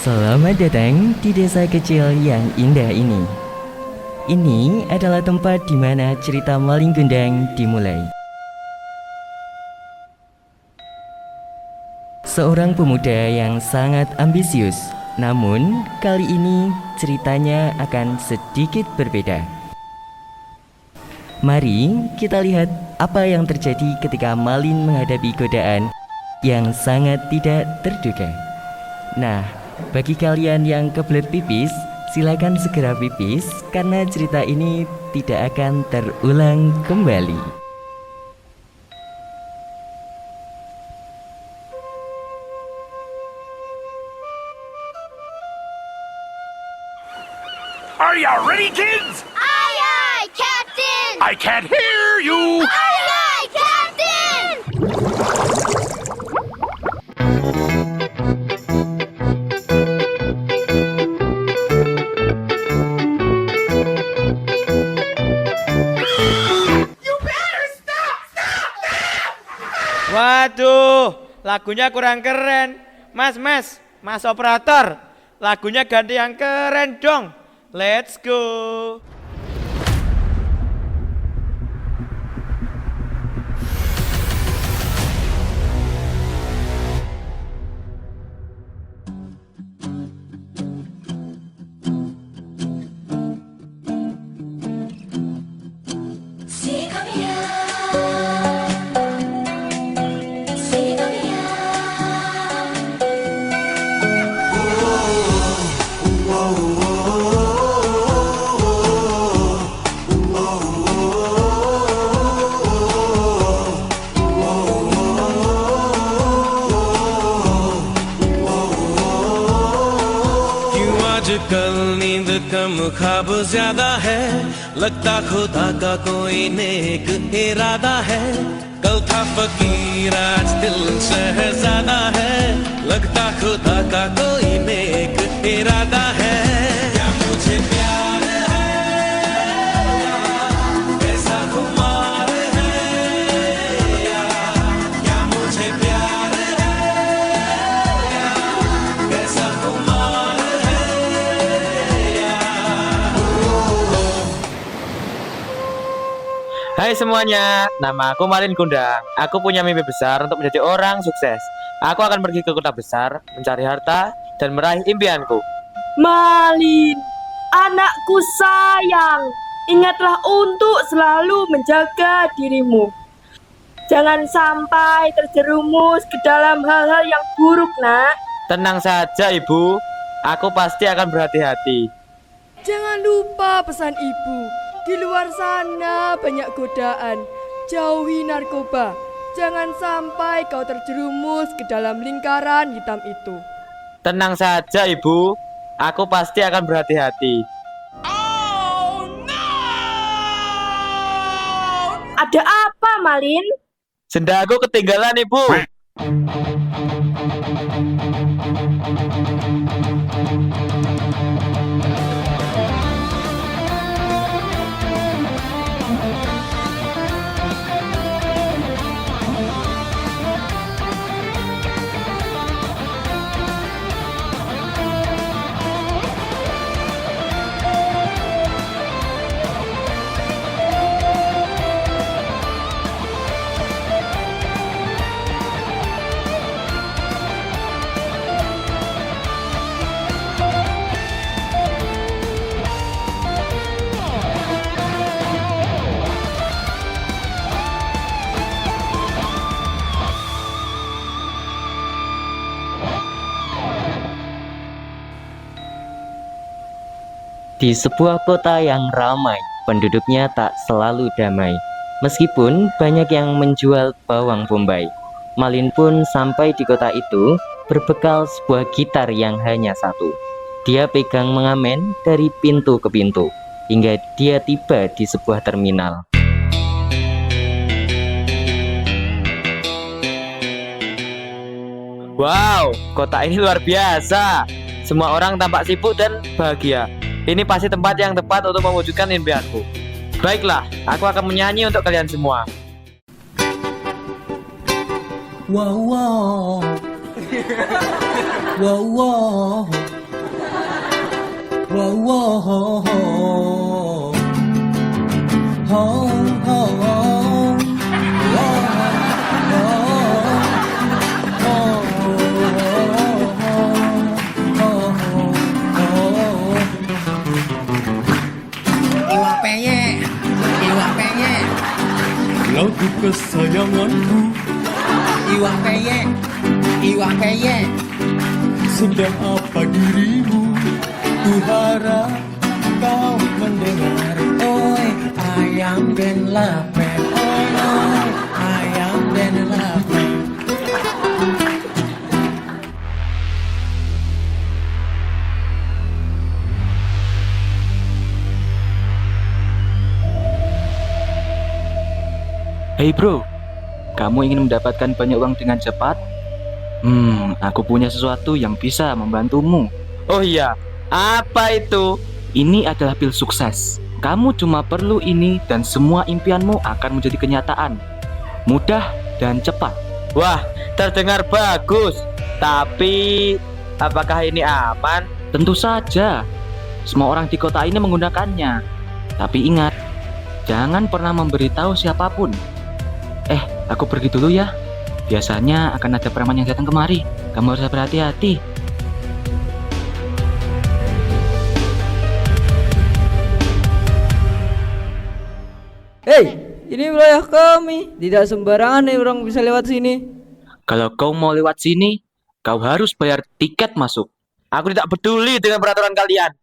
Selamat datang di desa kecil yang indah ini. Ini adalah tempat di mana cerita Malin Kundang dimulai. Seorang pemuda yang sangat ambisius, namun kali ini ceritanya akan sedikit berbeda. Mari kita lihat apa yang terjadi ketika Malin menghadapi godaan yang sangat tidak terduga. Nah, bagi kalian yang kebelet pipis, silakan segera pipis karena cerita ini tidak akan terulang kembali. Are you ready, kids? Aye, aye, Captain! I can't hear you! Aye, aye, Captain! You better stop! Waduh, lagunya kurang keren. Mas operator, lagunya ganti yang keren dong. Let's go. आजकल नींद कम ख्वाब ज्यादा है लगता खुदा का कोई नेक इरादा है कल था फकीर आज दिल शहजादा है लगता खुदा का कोई नेक इरादा है क्या मुझे प्यार है कैसा खुमार है क्या मुझे प्यार है कैसा खुमार Hai semuanya, nama aku Malin Kundang. Aku punya mimpi besar untuk menjadi orang sukses. Aku akan pergi ke kota besar, mencari harta, dan meraih impianku. Malin, anakku sayang, ingatlah untuk selalu menjaga dirimu. Jangan sampai terjerumus ke dalam hal-hal yang buruk, nak. Tenang saja ibu, aku pasti akan berhati-hati. Jangan lupa pesan ibu. Di luar sana banyak godaan. Jauhi narkoba. Jangan sampai kau terjerumus ke dalam lingkaran hitam itu. Tenang saja ibu, aku pasti akan berhati-hati. Ada apa, Malin? Senda aku ketinggalan ibu. Di sebuah kota yang ramai, penduduknya tak selalu damai. Meskipun banyak yang menjual bawang bombay, Malin pun sampai di kota itu berbekal sebuah gitar yang hanya satu. Dia pegang mengamen dari pintu ke pintu, hingga dia tiba di sebuah terminal. Wow, kota ini luar biasa. Semua orang tampak sibuk dan bahagia. Ini pasti tempat yang tepat untuk mewujudkan impianku. Baiklah, aku akan menyanyi untuk kalian semua. Wow wow wow wow Wow, wow, ho, ho. Ho, ho, ho. Wow, ho, ho, ho, ho, ho. Iwak peyek, iwak peyek, Lagu kesayanganku iwak peyek, iwak peyek. sedang apa dirimu? Ku harap kau mendengar. Oi, ayam dan lapar. Oi, oi, ayam dan lapar. Hei bro, kamu ingin mendapatkan banyak uang dengan cepat? Aku punya sesuatu yang bisa membantumu. Oh iya, apa itu? Ini adalah pil sukses. Kamu cuma perlu ini dan semua impianmu akan menjadi kenyataan. Mudah dan cepat. Wah, terdengar bagus. Tapi, apakah ini aman? Tentu saja, semua orang di kota ini menggunakannya. Tapi ingat, jangan pernah memberitahu siapapun. Aku pergi dulu ya. Biasanya akan ada preman yang datang kemari. Kamu harus berhati-hati. Hei, ini wilayah kami. Tidak sembarangan nih orang bisa lewat sini. Kalau kau mau lewat sini, kau harus bayar tiket masuk. Aku tidak peduli dengan peraturan kalian.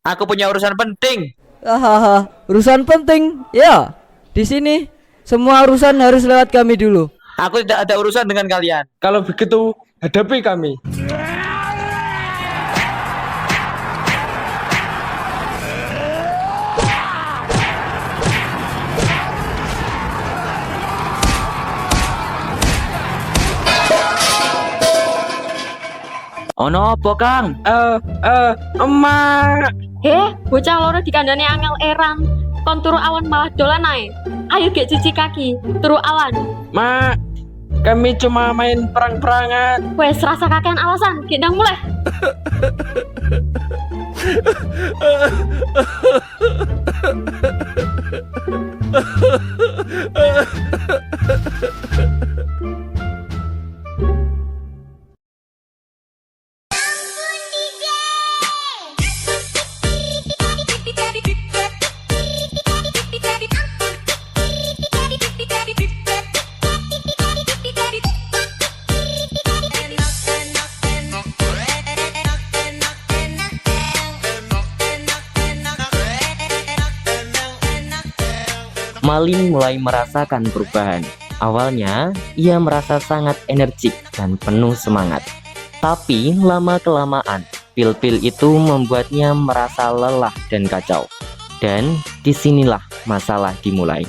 Aku punya urusan penting. Hahaha, urusan penting. Ya, di sini semua urusan harus lewat kami dulu. Aku tidak ada urusan dengan kalian. Kalau begitu, hadapi kami. Ono apa, Kang? Emak. Bocah loro dikandani angel eran. Kon turu awan malah dolan ae. Ayo gek cuci kaki, turu awan. Mak, kami cuma main perang-perangan. Wes rasa kakean alasan, gek ndang mulai. Malin mulai merasakan perubahan. Awalnya, ia merasa sangat energik dan penuh semangat. Tapi lama-kelamaan, pil-pil itu membuatnya merasa lelah dan kacau. Dan disinilah masalah dimulai.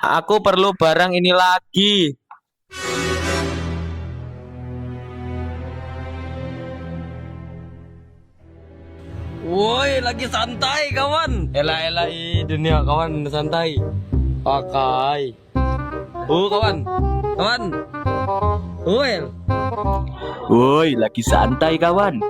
Aku perlu barang ini lagi. Woi, lagi santai kawan. Elah, dunia kawan santai. Pakai. Kawan. Woi, lagi santai kawan.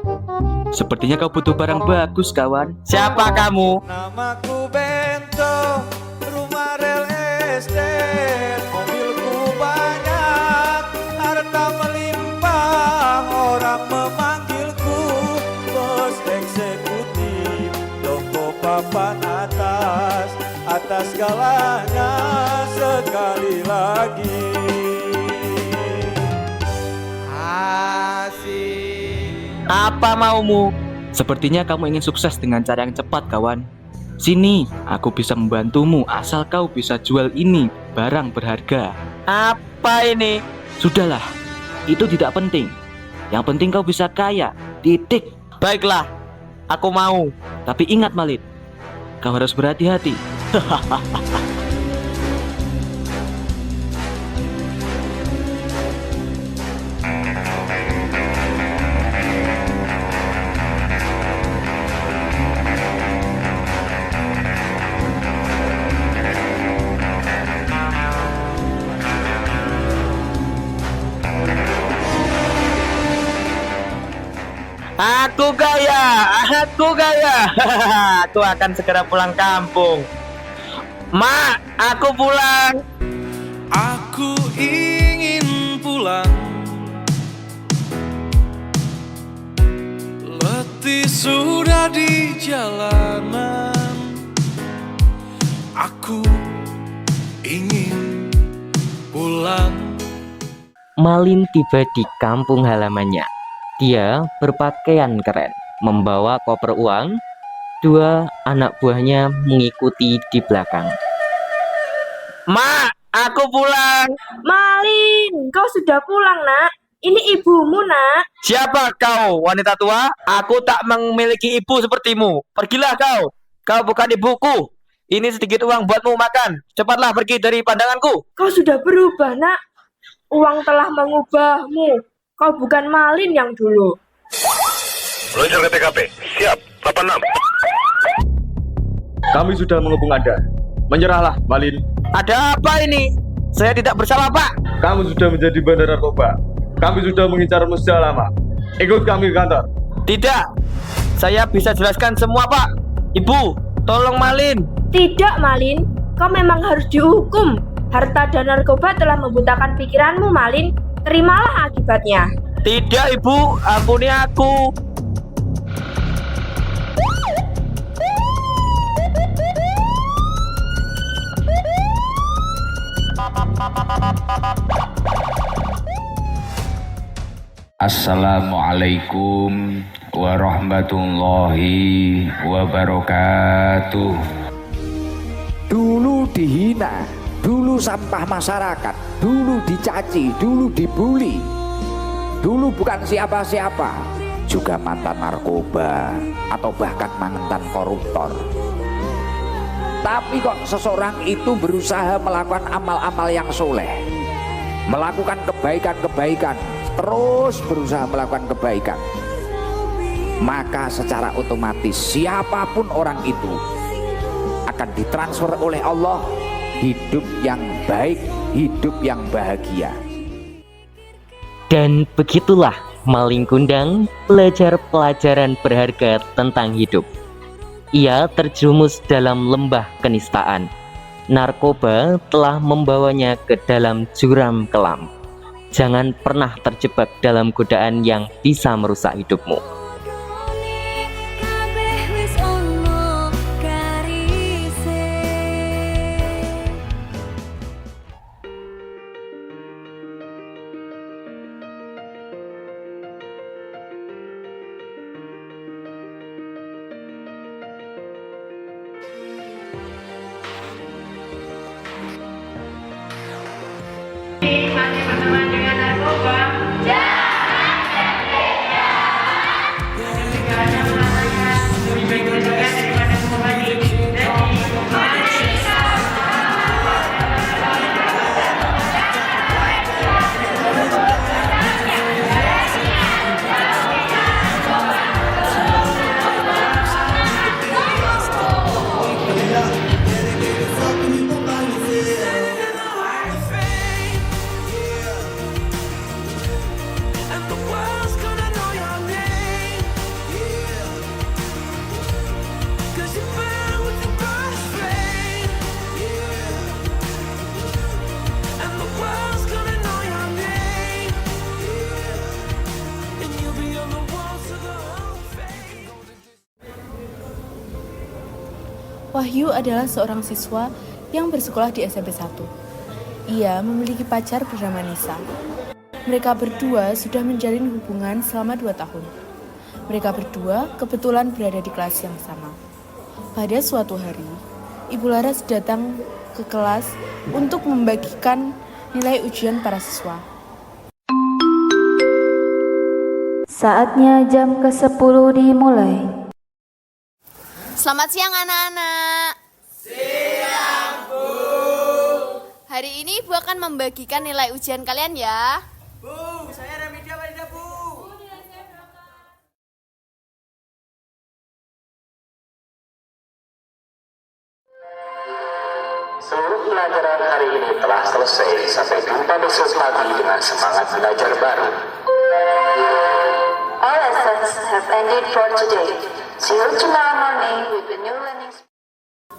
Sepertinya kau butuh barang bagus kawan. Siapa kamu? Namaku Bento, rumah real estate, mobilku banyak, harta melimpah, orang memanggilku bos eksekutif, toko papan atas, atas segalanya sekali lagi. Asik. Apa maumu? Sepertinya kamu ingin sukses dengan cara yang cepat kawan. Sini, aku bisa membantumu asal kau bisa jual ini barang berharga. Apa ini? Sudahlah, itu tidak penting. Yang penting kau bisa kaya. Titik. Baiklah, aku mau. Tapi ingat Malin, kau harus berhati-hati. Aku kaya. Aku kaya. Aku akan segera pulang kampung. Mak, aku pulang. Aku ingin pulang. Letih sudah di jalanan. Aku ingin pulang. Malin tiba di kampung halamannya. Dia berpakaian keren, membawa koper uang. Dua anak buahnya mengikuti di belakang. Mak, aku pulang. Malin, kau sudah pulang, Nak. Ini ibumu, Nak. Siapa kau, wanita tua? Aku tak memiliki ibu sepertimu. Pergilah kau. Kau bukan ibuku. Ini sedikit uang buatmu makan. Cepatlah pergi dari pandanganku. Kau sudah berubah, Nak. Uang telah mengubahmu. Kau bukan Malin yang dulu. Meluncur ke TKP. Siap. 86. Kami sudah menghubung Anda. Menyerahlah, Malin. Ada apa ini? Saya tidak bersalah, Pak. Kamu sudah menjadi bandar narkoba. Kami sudah mengincarmu sejak lama. Ikut kami ke kantor. Tidak. Saya bisa jelaskan semua, Pak. Ibu, tolong Malin. Tidak, Malin. Kau memang harus dihukum. Harta dan narkoba telah membutakan pikiranmu, Malin. Terimalah akibatnya. Tidak, Ibu. Ampuni aku. Assalamualaikum warahmatullahi wabarakatuh. Dulu dihina, dulu sampah masyarakat, dulu dicaci, dulu dibully, dulu bukan siapa-siapa, juga mantan narkoba atau bahkan mantan koruptor. Tapi kok seseorang itu berusaha melakukan amal-amal yang soleh, melakukan kebaikan-kebaikan, terus berusaha melakukan kebaikan, maka secara otomatis siapapun orang itu akan ditransfer oleh Allah hidup yang baik, hidup yang bahagia. Dan begitulah Malin Kundang belajar pelajaran berharga tentang hidup. Ia terjerumus dalam lembah kenistaan. Narkoba telah membawanya ke dalam juram kelam. Jangan pernah terjebak dalam godaan yang bisa merusak hidupmu. Masih berteman dengan narkoba? Wahyu adalah seorang siswa yang bersekolah di SMP 1. Ia memiliki pacar bernama Nisa. Mereka berdua sudah menjalin hubungan selama 2 tahun. Mereka berdua kebetulan berada di kelas yang sama. Pada suatu hari, Ibu Laras datang ke kelas untuk membagikan nilai ujian para siswa. Saatnya jam ke-10 dimulai. Selamat siang anak-anak. Siang, Bu. Hari ini Ibu akan membagikan nilai ujian kalian ya. Bu, saya Remedia Farida, Bu. Seluruh pelajaran hari ini telah selesai. Sampai jumpa besok pagi dengan semangat belajar baru. All lessons have ended for today. See you tomorrow morning with the new learning.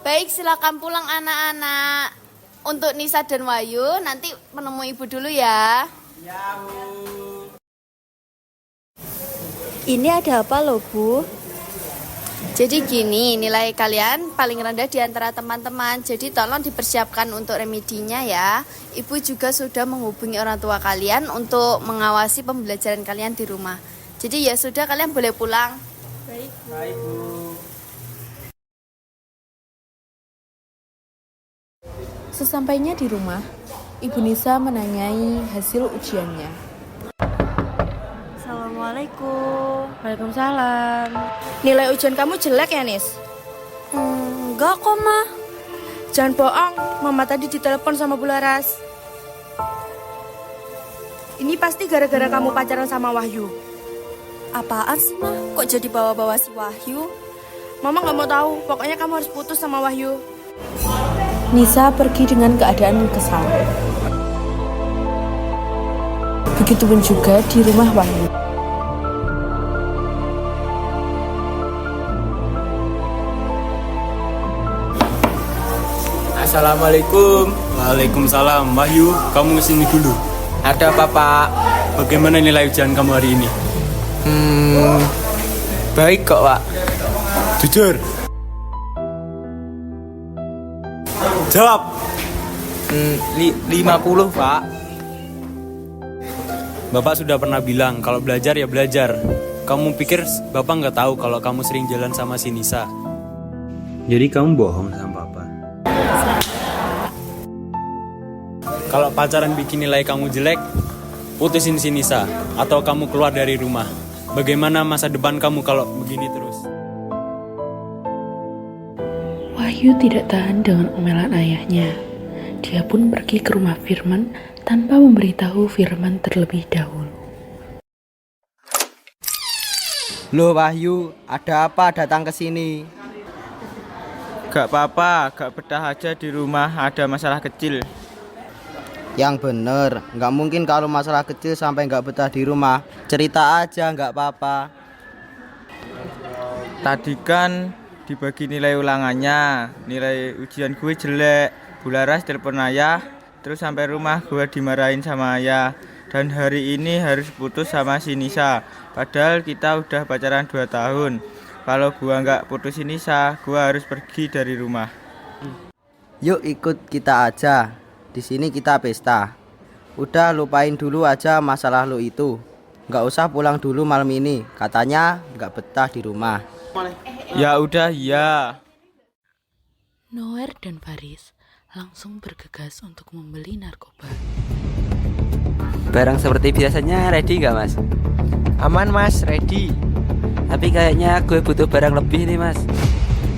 Baik, silakan pulang anak-anak. Untuk Nisa dan Wahyu, nanti menemui ibu dulu ya. Ini ada apa loh, Bu? Jadi gini, nilai kalian paling rendah di antara teman-teman. Jadi tolong dipersiapkan untuk remedinya ya. Ibu juga sudah menghubungi orang tua kalian untuk mengawasi pembelajaran kalian di rumah. Jadi ya sudah, kalian boleh pulang. Baik, Bu. Baik, Bu. Sesampainya di rumah, Ibu Nisa menanyai hasil ujiannya. Assalamualaikum. Waalaikumsalam. Nilai ujian kamu jelek ya, Nis? Enggak kok, Ma. Jangan bohong, Mama tadi ditelepon sama Bu Laras. Ini pasti gara-gara kamu pacaran sama Wahyu. Apaan sih, Ma? Kok jadi bawa-bawa si Wahyu? Mama gak mau tahu, pokoknya kamu harus putus sama Wahyu. Nisa pergi dengan keadaan kesal. Begitupun juga di rumah Wahyu. Assalamualaikum. Waalaikumsalam. Wahyu, kamu kesini dulu. Ada apa, Pak? Bagaimana nilai ujian kamu hari ini? Baik kok, Pak. Jujur. Jawab. 50, Pak. Bapak sudah pernah bilang kalau belajar ya belajar. Kamu pikir Bapak nggak tahu kalau kamu sering jalan sama si Nisa? Jadi kamu bohong sama Bapak. Kalau pacaran bikin nilai kamu jelek, putusin si Nisa atau kamu keluar dari rumah. Bagaimana masa depan kamu kalau begini terus? Wahyu tidak tahan dengan omelan ayahnya. Dia pun pergi ke rumah Firman tanpa memberitahu Firman terlebih dahulu. Loh Wahyu, ada apa datang ke sini? Gak apa-apa, gak betah aja di rumah, ada masalah kecil. Yang bener, nggak mungkin kalau masalah kecil sampai nggak betah di rumah. Cerita aja, nggak apa-apa. Tadi kan dibagi nilai ulangannya, nilai ujian gue jelek. Bu Laras telepon ayah, terus sampai rumah gue dimarahin sama ayah. Dan hari ini harus putus sama si Nisa. Padahal kita udah pacaran 2 tahun. Kalau gue nggak putusin Nisa, gue harus pergi dari rumah. Yuk ikut kita aja. Di sini kita pesta. Udah lupain dulu aja masalah lu itu. Nggak usah pulang dulu malam ini. Katanya nggak betah di rumah. Ya udah, iya. Noer dan Faris langsung bergegas untuk membeli narkoba. Barang seperti biasanya ready nggak mas? Aman mas, ready. Tapi kayaknya gue butuh barang lebih nih mas.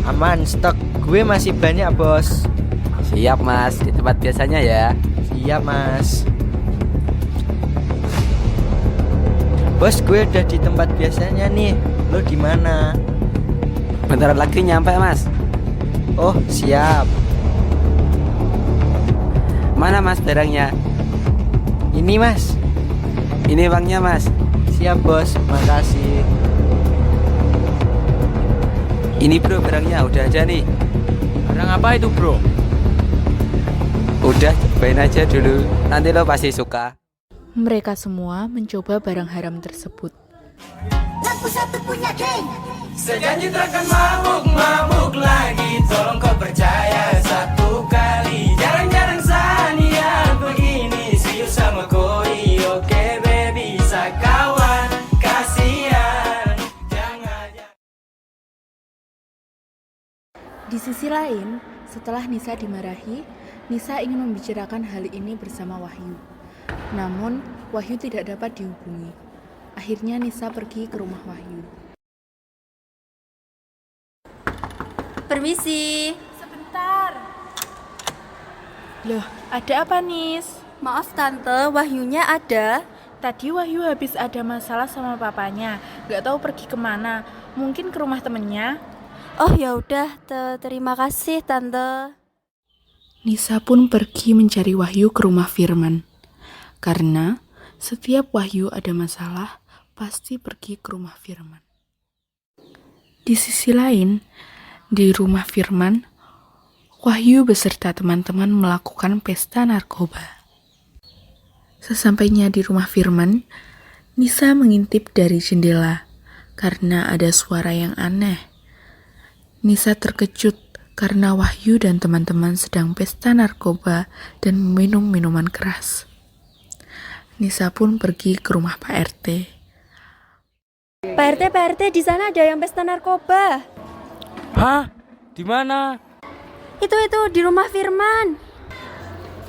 Aman, stok gue masih banyak bos. Siap mas, di tempat biasanya ya. Siap mas. Bos, gue udah di tempat biasanya nih. Lo di mana? Bentar lagi nyampe mas. Oh siap. Mana mas barangnya? Ini mas. Ini uangnya mas. Siap bos, makasih. Ini bro barangnya udah ada nih. Barang apa itu bro? Udah cobain aja dulu, nanti lo pasti suka. Mereka semua mencoba barang haram tersebut. Lampu satu punya geng. Sejanji takkan mabuk lagi. Tolong kau percaya satu kali. Jarang-jarang sania begini. See you sama koi. Oke baby, sakawan. Kasihan. Di sisi lain, setelah Nisa dimarahi, Nisa ingin membicarakan hal ini bersama Wahyu. Namun, Wahyu tidak dapat dihubungi. Akhirnya Nisa pergi ke rumah Wahyu. Permisi. Sebentar. Loh, ada apa Nis? Maaf Tante, Wahyunya ada. Tadi Wahyu habis ada masalah sama papanya. Gak tahu pergi kemana. Mungkin ke rumah temennya. Oh ya udah, terima kasih Tante. Nisa pun pergi mencari Wahyu ke rumah Firman. Karena setiap Wahyu ada masalah, pasti pergi ke rumah Firman. Di sisi lain, di rumah Firman, Wahyu beserta teman-teman melakukan pesta narkoba. Sesampainya di rumah Firman, Nisa mengintip dari jendela karena ada suara yang aneh. Nisa terkejut karena Wahyu dan teman-teman sedang pesta narkoba dan minum minuman keras. Nisa pun pergi ke rumah Pak RT. Pak RT, di sana ada yang pesta narkoba. Hah? Di mana? Itu di rumah Firman.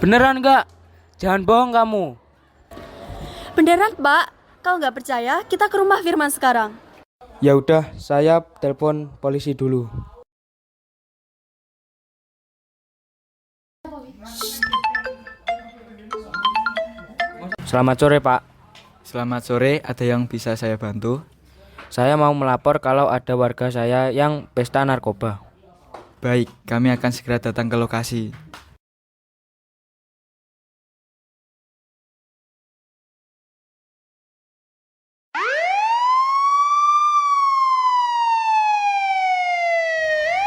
Beneran nggak? Jangan bohong kamu. Beneran, Pak. Kalau nggak percaya, kita ke rumah Firman sekarang. Ya udah, saya telepon polisi dulu. Selamat sore, Pak. Selamat sore, ada yang bisa saya bantu? Saya mau melapor kalau ada warga saya yang pesta narkoba. Baik, kami akan segera datang ke lokasi.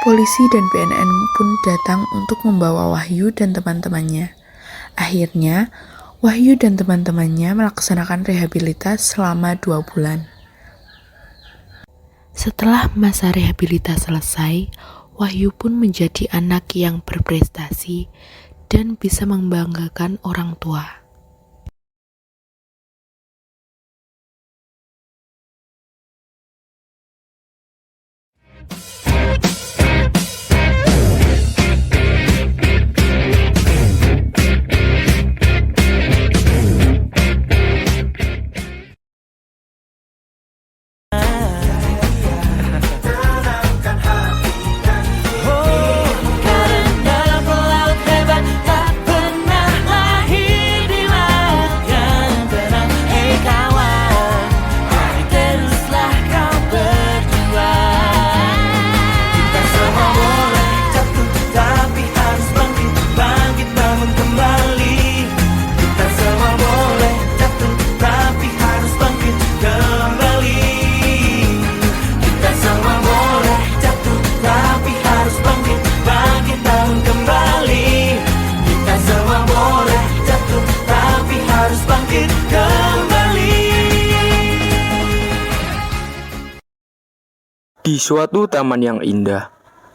Polisi dan BNN pun datang untuk membawa Wahyu dan teman-temannya. Akhirnya, Wahyu dan teman-temannya melaksanakan rehabilitas selama 2 bulan. Setelah masa rehabilitas selesai, Wahyu pun menjadi anak yang berprestasi dan bisa membanggakan orang tua. Di suatu taman yang indah,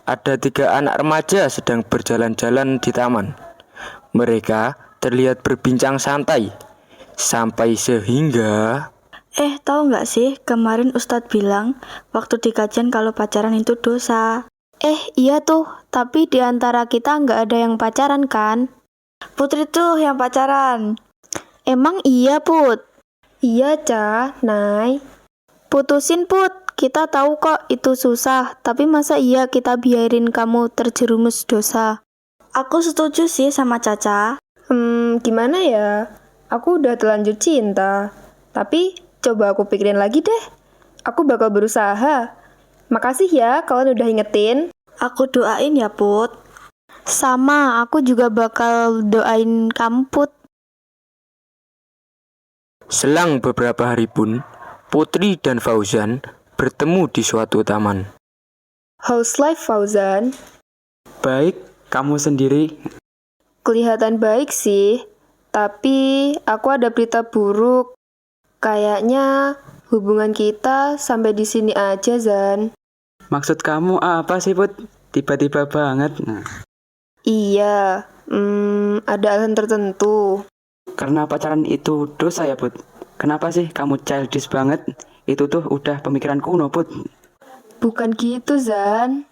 ada 3 anak remaja sedang berjalan-jalan di taman. Mereka terlihat berbincang santai, sampai sehingga... Tahu nggak sih, kemarin Ustadz bilang waktu di kajian kalau pacaran itu dosa. Iya tuh, tapi di antara kita nggak ada yang pacaran kan? Putri tuh yang pacaran. Emang iya, Put? Iya, Ca, Nay. Putusin, Put. Kita tahu kok itu susah, tapi masa iya kita biarin kamu terjerumus dosa? Aku setuju sih sama Caca. Gimana ya? Aku udah terlanjur cinta. Tapi coba aku pikirin lagi deh. Aku bakal berusaha. Makasih ya kalian udah ingetin. Aku doain ya, Put. Sama, aku juga bakal doain kamu, Put. Selang beberapa hari pun, Putri dan Fauzan bertemu di suatu taman. How's life, Fauzan? Baik, kamu sendiri? Kelihatan baik sih, tapi aku ada berita buruk. Kayaknya hubungan kita sampai di sini aja, Zan. Maksud kamu apa sih, Put? Tiba-tiba banget. Iya, ada alasan tertentu. Karena pacaran itu dosa ya, Put? Kenapa sih kamu childish banget? Itu tuh udah pemikiran kuno, Put. Bukan gitu, Zan.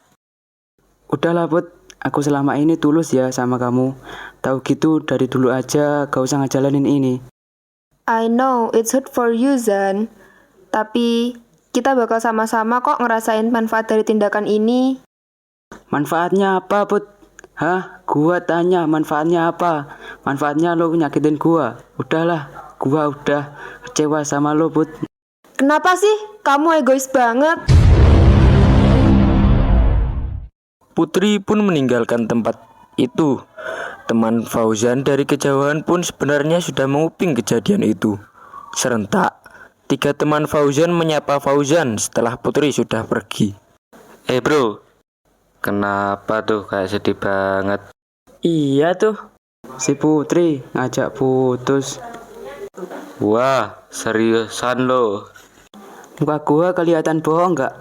Udahlah, Put. Aku selama ini tulus ya sama kamu. Tahu gitu dari dulu aja, gak usah ngejalanin ini. I know, it's hard for you, Zan. Tapi kita bakal sama-sama kok ngerasain manfaat dari tindakan ini. Manfaatnya apa, Put? Hah? Gua tanya manfaatnya apa? Manfaatnya lo nyakitin gua. Udahlah, gua udah kecewa sama lo, Put. Kenapa sih? Kamu egois banget. Putri pun meninggalkan tempat itu. Teman Fauzan dari kejauhan pun sebenarnya sudah menguping kejadian itu. Serentak, 3 teman Fauzan menyapa Fauzan setelah Putri sudah pergi. Bro, kenapa tuh kayak sedih banget? Iya tuh, si Putri ngajak putus. Wah, seriusan lo? Muka gua kelihatan bohong nggak?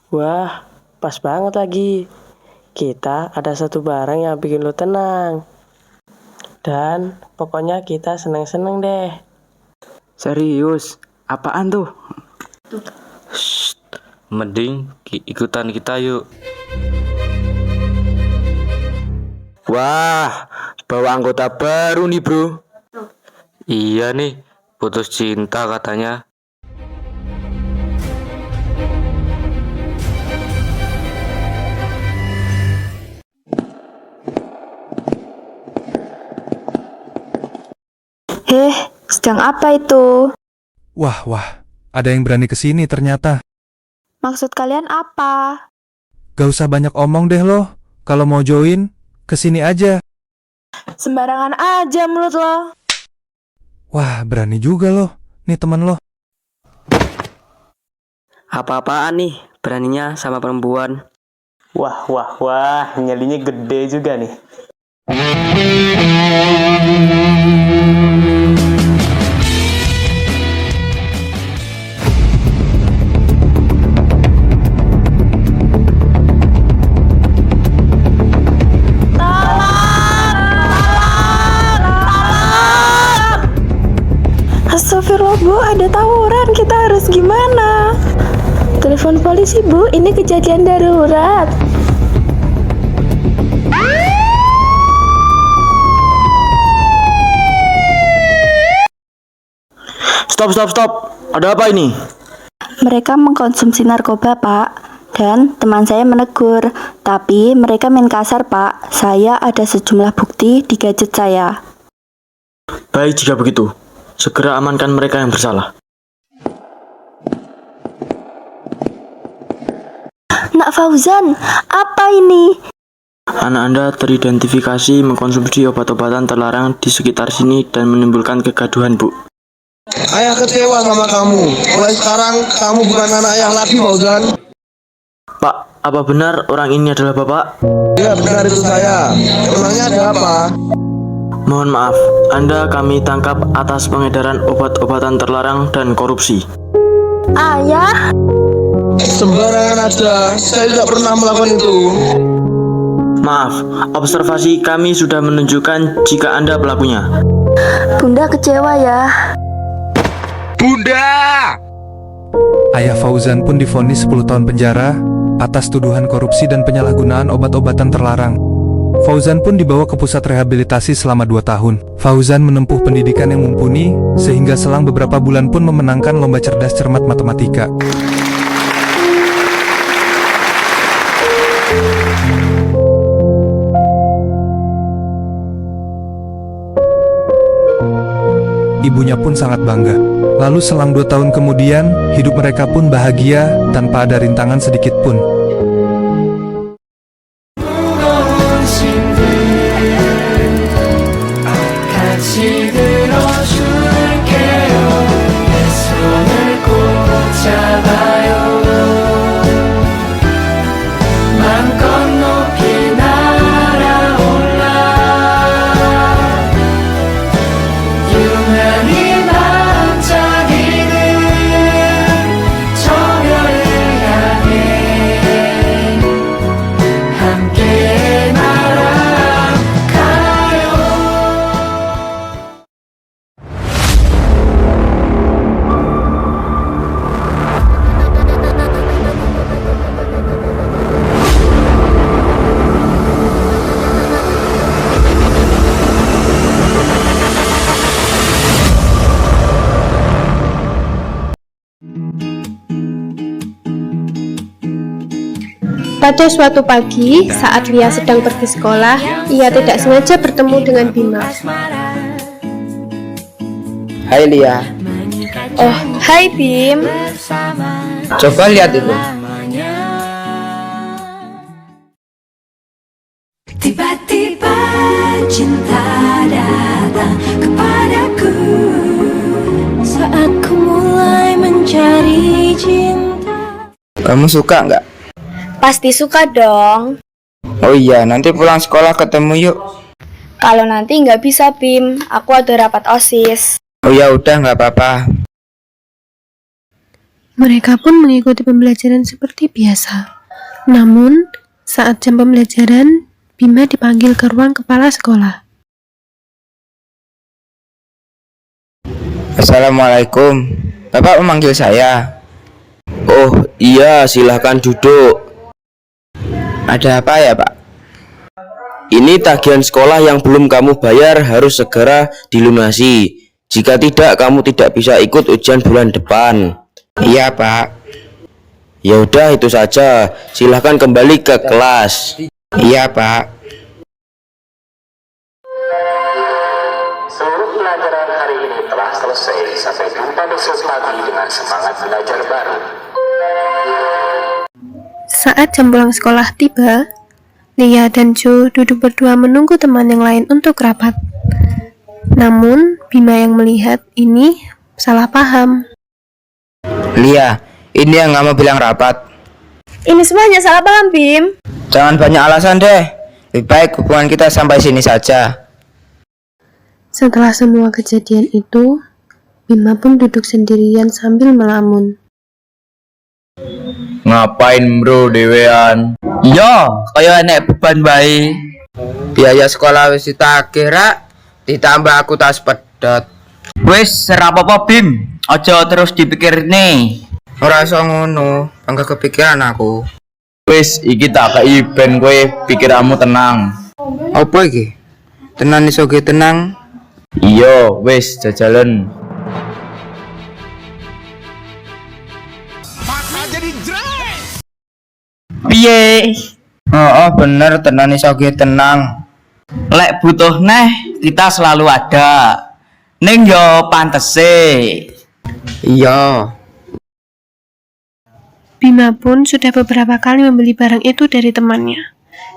Wah, pas banget lagi. Kita ada satu barang yang bikin lo tenang. Dan pokoknya kita seneng-seneng deh. Serius? Apaan tuh? Mending ikutan kita yuk. Wah, bawa anggota baru nih bro. Iya nih, putus cinta katanya. Sedang apa itu? Wah, ada yang berani kesini ternyata. Maksud kalian apa? Gak usah banyak omong deh lo. Kalau mau join, kesini aja. Sembarangan aja mulut lo. Wah, berani juga lo. Nih temen lo. Apa-apaan nih beraninya sama perempuan? Wah, nyalinya gede juga nih. Astagfirullah Bu, ada tawuran, kita harus gimana? Telepon polisi Bu, ini kejadian darurat. Stop. Ada apa ini? Mereka mengkonsumsi narkoba Pak, dan teman saya menegur. Tapi mereka main kasar Pak, saya ada sejumlah bukti di gadget saya. Baik jika begitu, segera amankan mereka yang bersalah. Nak Fauzan, apa ini? Anak Anda teridentifikasi mengkonsumsi obat-obatan terlarang di sekitar sini dan menimbulkan kegaduhan, Bu. Ayah kecewa sama kamu. Mulai sekarang kamu bukan anak ayah lagi, Fauzan. Pak, apa benar orang ini adalah Bapak? Ya, benar itu saya. Emangnya ada apa? Mohon maaf, Anda kami tangkap atas pengedaran obat-obatan terlarang dan korupsi. Ayah? Sembarangan aja, saya tidak pernah melakukan itu. Maaf, observasi kami sudah menunjukkan jika Anda pelakunya. Bunda kecewa ya. Bunda! Ayah Fauzan pun divonis 10 tahun penjara atas tuduhan korupsi dan penyalahgunaan obat-obatan terlarang. Fauzan pun dibawa ke pusat rehabilitasi selama 2 tahun. Fauzan menempuh pendidikan yang mumpuni, sehingga selang beberapa bulan pun memenangkan lomba cerdas cermat matematika. Ibunya pun sangat bangga. Lalu selang 2 tahun kemudian, hidup mereka pun bahagia tanpa ada rintangan sedikit pun. Pada suatu pagi, saat Lia sedang pergi sekolah, ia tidak sengaja bertemu dengan Bima. Hai Lia. Oh, hai Bim. Coba lihat itu. Tiba-tiba cinta datang kepadaku saat ku mulai mencari cinta. Kamu suka nggak? Pasti suka dong. Oh iya, nanti pulang sekolah ketemu yuk. Kalau nanti nggak bisa, Bim. Aku ada rapat OSIS. Oh ya udah, nggak apa-apa. Mereka pun mengikuti pembelajaran seperti biasa. Namun, saat jam pembelajaran, Bima dipanggil ke ruang kepala sekolah. Assalamualaikum. Bapak memanggil saya. Oh iya, silahkan duduk. Ada apa ya, Pak? Ini tagihan sekolah yang belum kamu bayar harus segera dilunasi. Jika tidak, kamu tidak bisa ikut ujian bulan depan. Iya, Pak. Ya udah, itu saja. Silahkan kembali ke kelas. Iya, Pak. Seluruh pelajaran hari ini telah selesai. Sampai jumpa besok pagi dengan semangat belajar baru. Saat jam pulang sekolah tiba, Lia dan Jo duduk berdua menunggu teman yang lain untuk rapat. Namun, Bima yang melihat ini salah paham. Lia, ini yang kamu bilang rapat. Ini semuanya salah paham, Bim. Jangan banyak alasan deh. Lebih baik hubungan kita sampai sini saja. Setelah semua kejadian itu, Bima pun duduk sendirian sambil melamun. Ngapain bro dewean? Iya, kaya enek beban bae. Biaya sekolah wis ditagih rak, ditambah aku tas pedot. Wis ora apa-apa Bim, aja terus dipikir nih. Ora iso ngono, bangga kepikiran aku. Wis iki tak kei ben kowe pikiranmu tenang. Apa iki? Tenan iso ge tenang? Iya, wis jajalan. Piye? Oh, bener tenan iso ge tenang. Lek butuh neh kita selalu ada. Ning yo pantese. Iya. Bima pun sudah beberapa kali membeli barang itu dari temannya,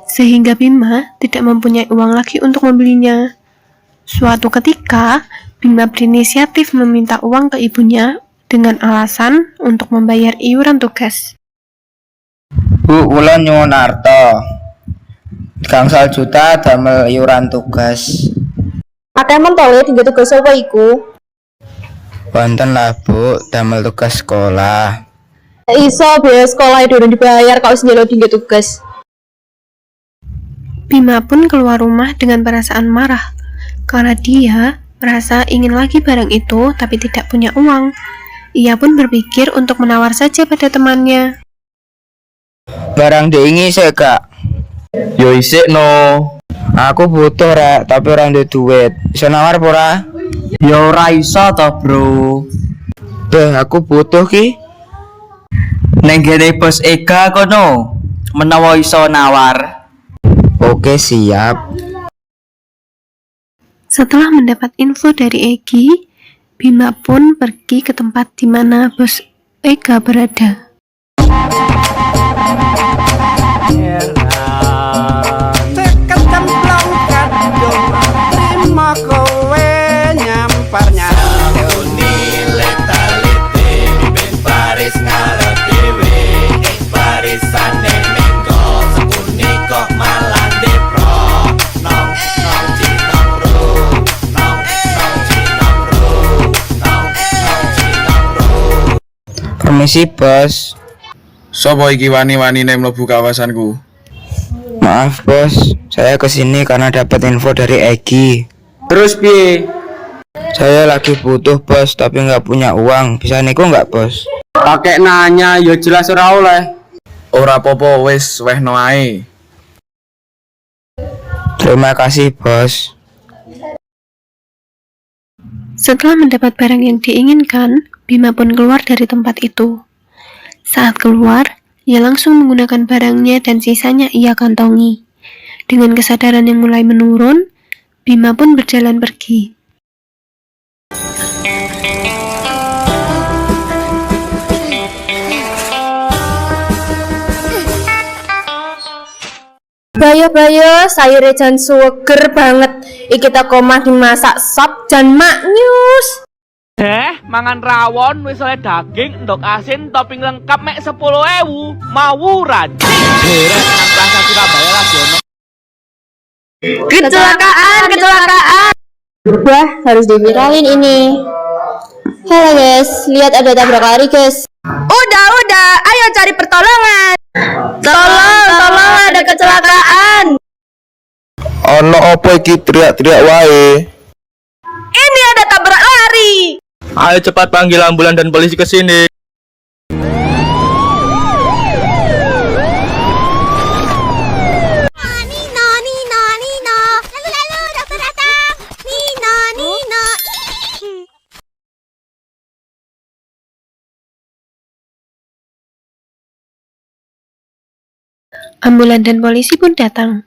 sehingga Bima tidak mempunyai uang lagi untuk membelinya. Suatu ketika, Bima berinisiatif meminta uang ke ibunya dengan alasan untuk membayar iuran tugas. Bu, kula nyuwun arta. Gangsal juta damel iuran tugas. Akeh mentole tinggal tugas apa iku? Wonten lah Bu, damel tugas sekolah. Iso biaya sekolah itu udah dibayar kalau senjalo tinggal tugas. Bima pun keluar rumah dengan perasaan marah karena dia merasa ingin lagi barang itu tapi tidak punya uang. Ia pun berpikir untuk menawar saja pada temannya. Barang diingi sih kak. Yo isik no. Aku butuh rek, tapi orang duwe duit. Bisa nawar pura? Yo ora iso to bro. Beh, aku butuh ki. Neng gene bos Ega kono. Menawa iso nawar. Oke siap. Setelah mendapat info dari Egi, Bima pun pergi ke tempat di mana bos Ega berada. Permisi bos. Sopo iki wani-wanine mlebu kawasanku? Maaf bos, saya kesini karena dapat info dari Egi. Terus piye? Saya lagi butuh bos, tapi nggak punya uang. Bisa niku nggak bos? Pakai nanya, ya jelas ora oleh. Ora apa-apa, wis wehno ae. Terima kasih bos. Setelah mendapat barang yang diinginkan, Bima pun keluar dari tempat itu. Saat keluar, ia langsung menggunakan barangnya dan sisanya ia kantongi. Dengan kesadaran yang mulai menurun, Bima pun berjalan pergi. Bayo, sayurnya jan suger banget. Iki tak omah dimasak sop jan maknyus. Mangan rawon wis oleh daging, endok asin, topping lengkap mek 10.000. Mawuran. Derek nang Plaza Surabaya lagi ono. Kecelakaan. Wah, harus diviralin ini. Halo guys, lihat ada tabrak lari guys. Udah, ayo cari pertolongan. Tolong, ada kecelakaan. Ono opo iki teriak-teriak wae? Ini ada tabrak lari. Ayo cepat panggil ambulan dan polisi ke sini. Ambulan dan polisi pun datang.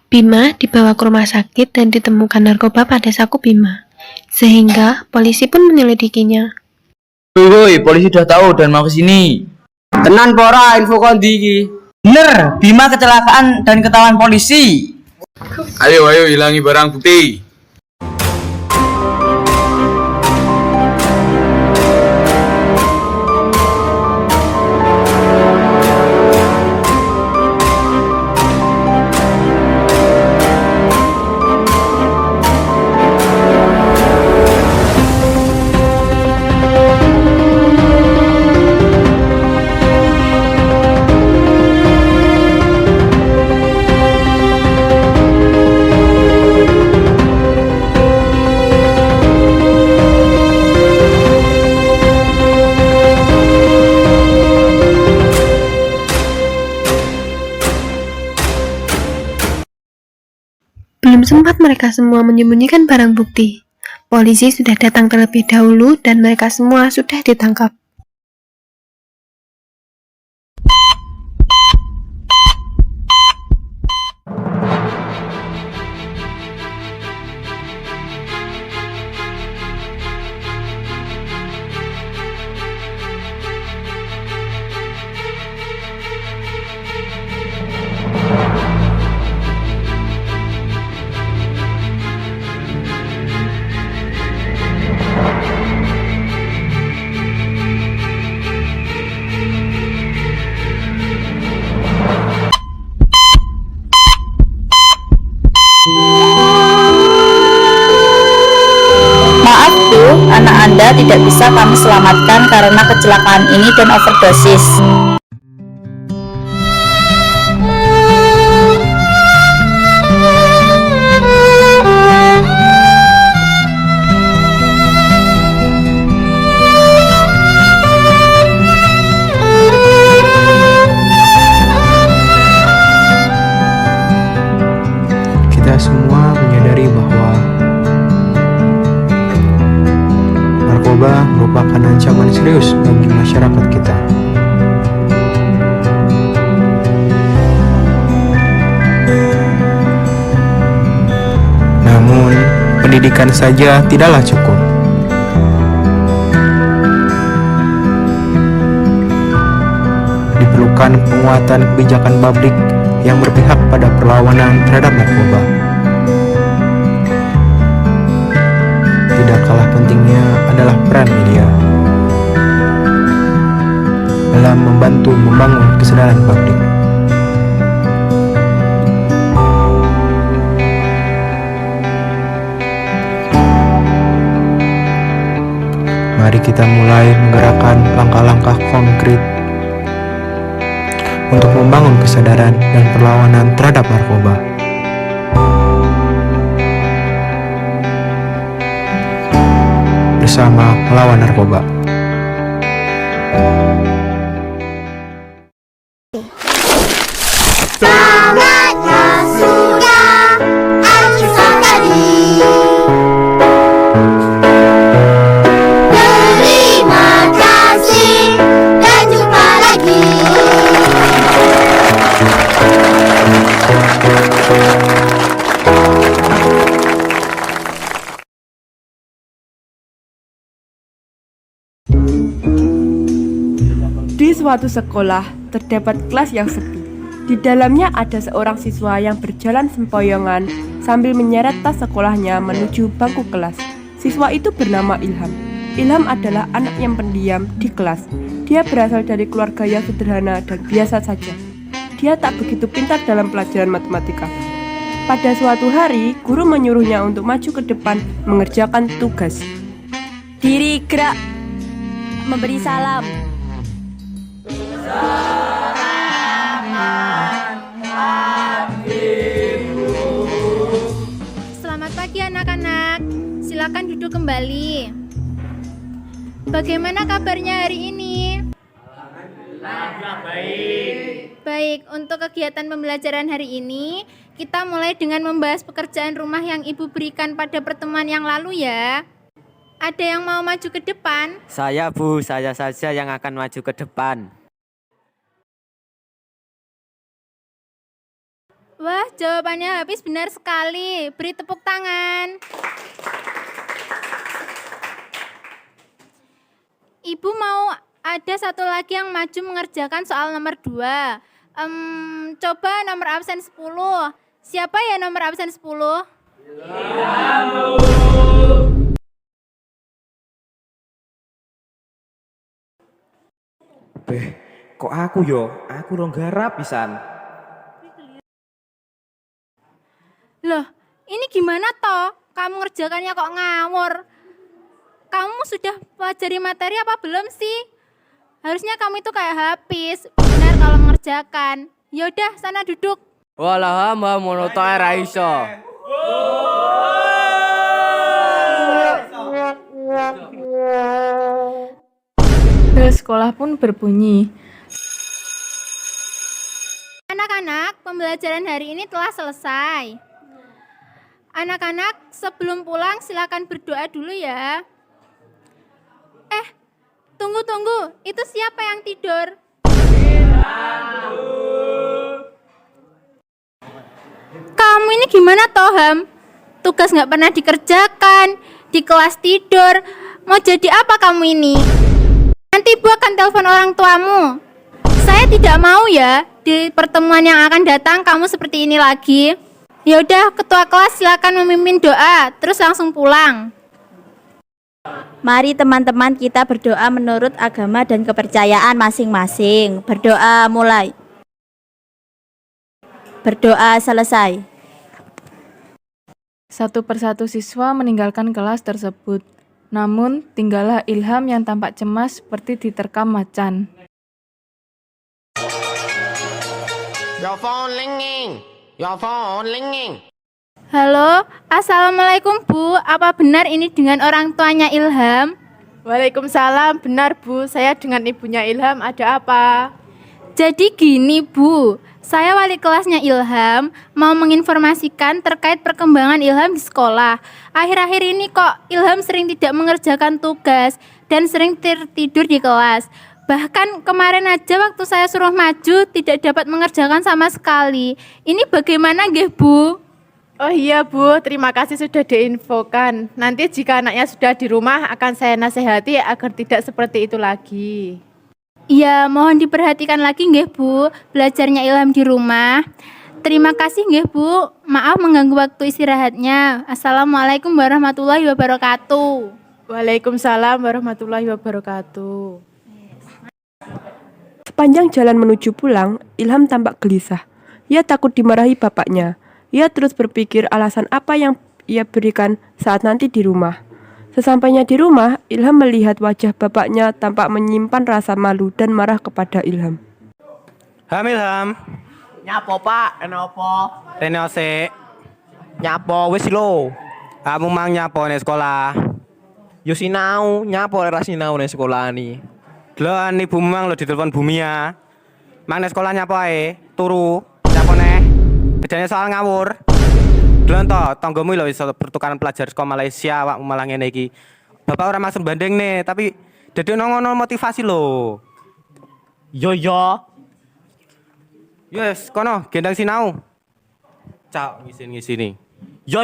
Bima dibawa ke rumah sakit dan ditemukan narkoba pada saku Bima, sehingga polisi pun menyelidikinya. Woi, polisi udah tahu dan mau kesini. Tenan pora info kondi. Bener, Bima kecelakaan dan ketahuan polisi. Ayo hilangi barang bukti. Belum sempat mereka semua menyembunyikan barang bukti. Polisi sudah datang terlebih dahulu dan mereka semua sudah ditangkap. Maaf Bu, anak Anda tidak bisa kami selamatkan karena kecelakaan ini dan overdosis. Kita semua menyadari bahwa narkoba merupakan ancaman serius bagi masyarakat kita. Namun, pendidikan saja tidaklah cukup. Diperlukan penguatan kebijakan publik yang berpihak pada perlawanan terhadap narkoba. Tidak kalah pentingnya adalah peran media dalam membantu membangun kesadaran publik. Mari kita mulai menggerakkan langkah-langkah konkret untuk membangun kesadaran dan perlawanan terhadap narkoba. Bersama melawan narkoba. Di suatu sekolah terdapat kelas yang sepi. Di dalamnya ada seorang siswa yang berjalan sempoyongan sambil menyeret tas sekolahnya menuju bangku kelas. Siswa itu bernama Ilham. Ilham adalah anak yang pendiam di kelas. Dia berasal dari keluarga yang sederhana dan biasa saja. Dia tak begitu pintar dalam pelajaran matematika. Pada suatu hari, guru menyuruhnya untuk maju ke depan mengerjakan tugas. Diri gerak, memberi salam. Selamat pagi anak-anak, silakan duduk kembali. Bagaimana kabarnya hari ini? Alhamdulillah baik. Baik, untuk kegiatan pembelajaran hari ini, kita mulai dengan membahas pekerjaan rumah yang Ibu berikan pada pertemuan yang lalu ya. Ada yang mau maju ke depan? Saya Bu, saya saja yang akan maju ke depan. Wah, jawabannya Hafiz benar sekali. Beri tepuk tangan. Ibu mau ada satu lagi yang maju mengerjakan soal nomor 2. Coba nomor absen 10. Siapa ya nomor absen 10? Beh, kok aku yo? Aku rong garap pisan. Loh, ini gimana toh? Kamu ngerjakannya kok ngawur? Kamu sudah pelajari materi apa belum sih? Harusnya kamu itu kayak Hafiz, benar kalau mengerjakan. Yaudah, sana duduk. Walah hamba monoto ra iso. Bel sekolah pun berbunyi. Anak-anak, pembelajaran hari ini telah selesai. Anak-anak, sebelum pulang silakan berdoa dulu ya. Tunggu, itu siapa yang tidur? Kamu ini gimana Toham? Tugas nggak pernah dikerjakan, di kelas tidur. Mau jadi apa kamu ini? Nanti Ibu akan telepon orang tuamu. Saya tidak mau ya, di pertemuan yang akan datang kamu seperti ini lagi. Yaudah, ketua kelas silakan memimpin doa, terus langsung pulang. Mari teman-teman kita berdoa menurut agama dan kepercayaan masing-masing. Berdoa mulai. Berdoa selesai. Satu persatu siswa meninggalkan kelas tersebut. Namun, tinggallah Ilham yang tampak cemas seperti diterkam macan. Your phone ringing. Your phone ringing. Halo, assalamualaikum Bu. Apa benar ini dengan orang tuanya Ilham? Waalaikumsalam, benar Bu. Saya dengan ibunya Ilham, ada apa? Jadi gini Bu, saya wali kelasnya Ilham, mau menginformasikan terkait perkembangan Ilham di sekolah. Akhir-akhir ini kok Ilham sering tidak mengerjakan tugas dan sering tertidur di kelas. Bahkan kemarin aja waktu saya suruh maju tidak dapat mengerjakan sama sekali. Ini bagaimana nggih Bu? Oh iya Bu, terima kasih sudah diinfokan. Nanti jika anaknya sudah di rumah akan saya nasihati agar tidak seperti itu lagi. Iya, mohon diperhatikan lagi nggih Bu, belajarnya Ilham di rumah. Terima kasih nggih Bu, maaf mengganggu waktu istirahatnya. Assalamualaikum warahmatullahi wabarakatuh. Waalaikumsalam warahmatullahi wabarakatuh. Sepanjang jalan menuju pulang, Ilham tampak gelisah. Ia takut dimarahi bapaknya. Ia terus berpikir alasan apa yang ia berikan saat nanti di rumah. Sesampainya di rumah, Ilham melihat wajah bapaknya tampak menyimpan rasa malu dan marah kepada Ilham. Ilham. Nyapo Pak, enopo? Rene ose. Nyapo wis lo. Kamu mang nyapo ning sekolah. Yo sinau, nyapo ora sinau ning sekolah ni. Delon ibu mang lo ditelepon Bumi ya. Mang ning sekolah nyapo ae, turu. Nyapo neh. Bedane soal ngawur. Delon to, tanggamu lho iso pertukaran pelajar saka Malaysia awak malah ngene iki. Bapak ora maksud banding nih, tapi dadi ngono motivasi lho. Yo. Yes, kono gendang sinau. Cak ngisin-ngisini. Yo.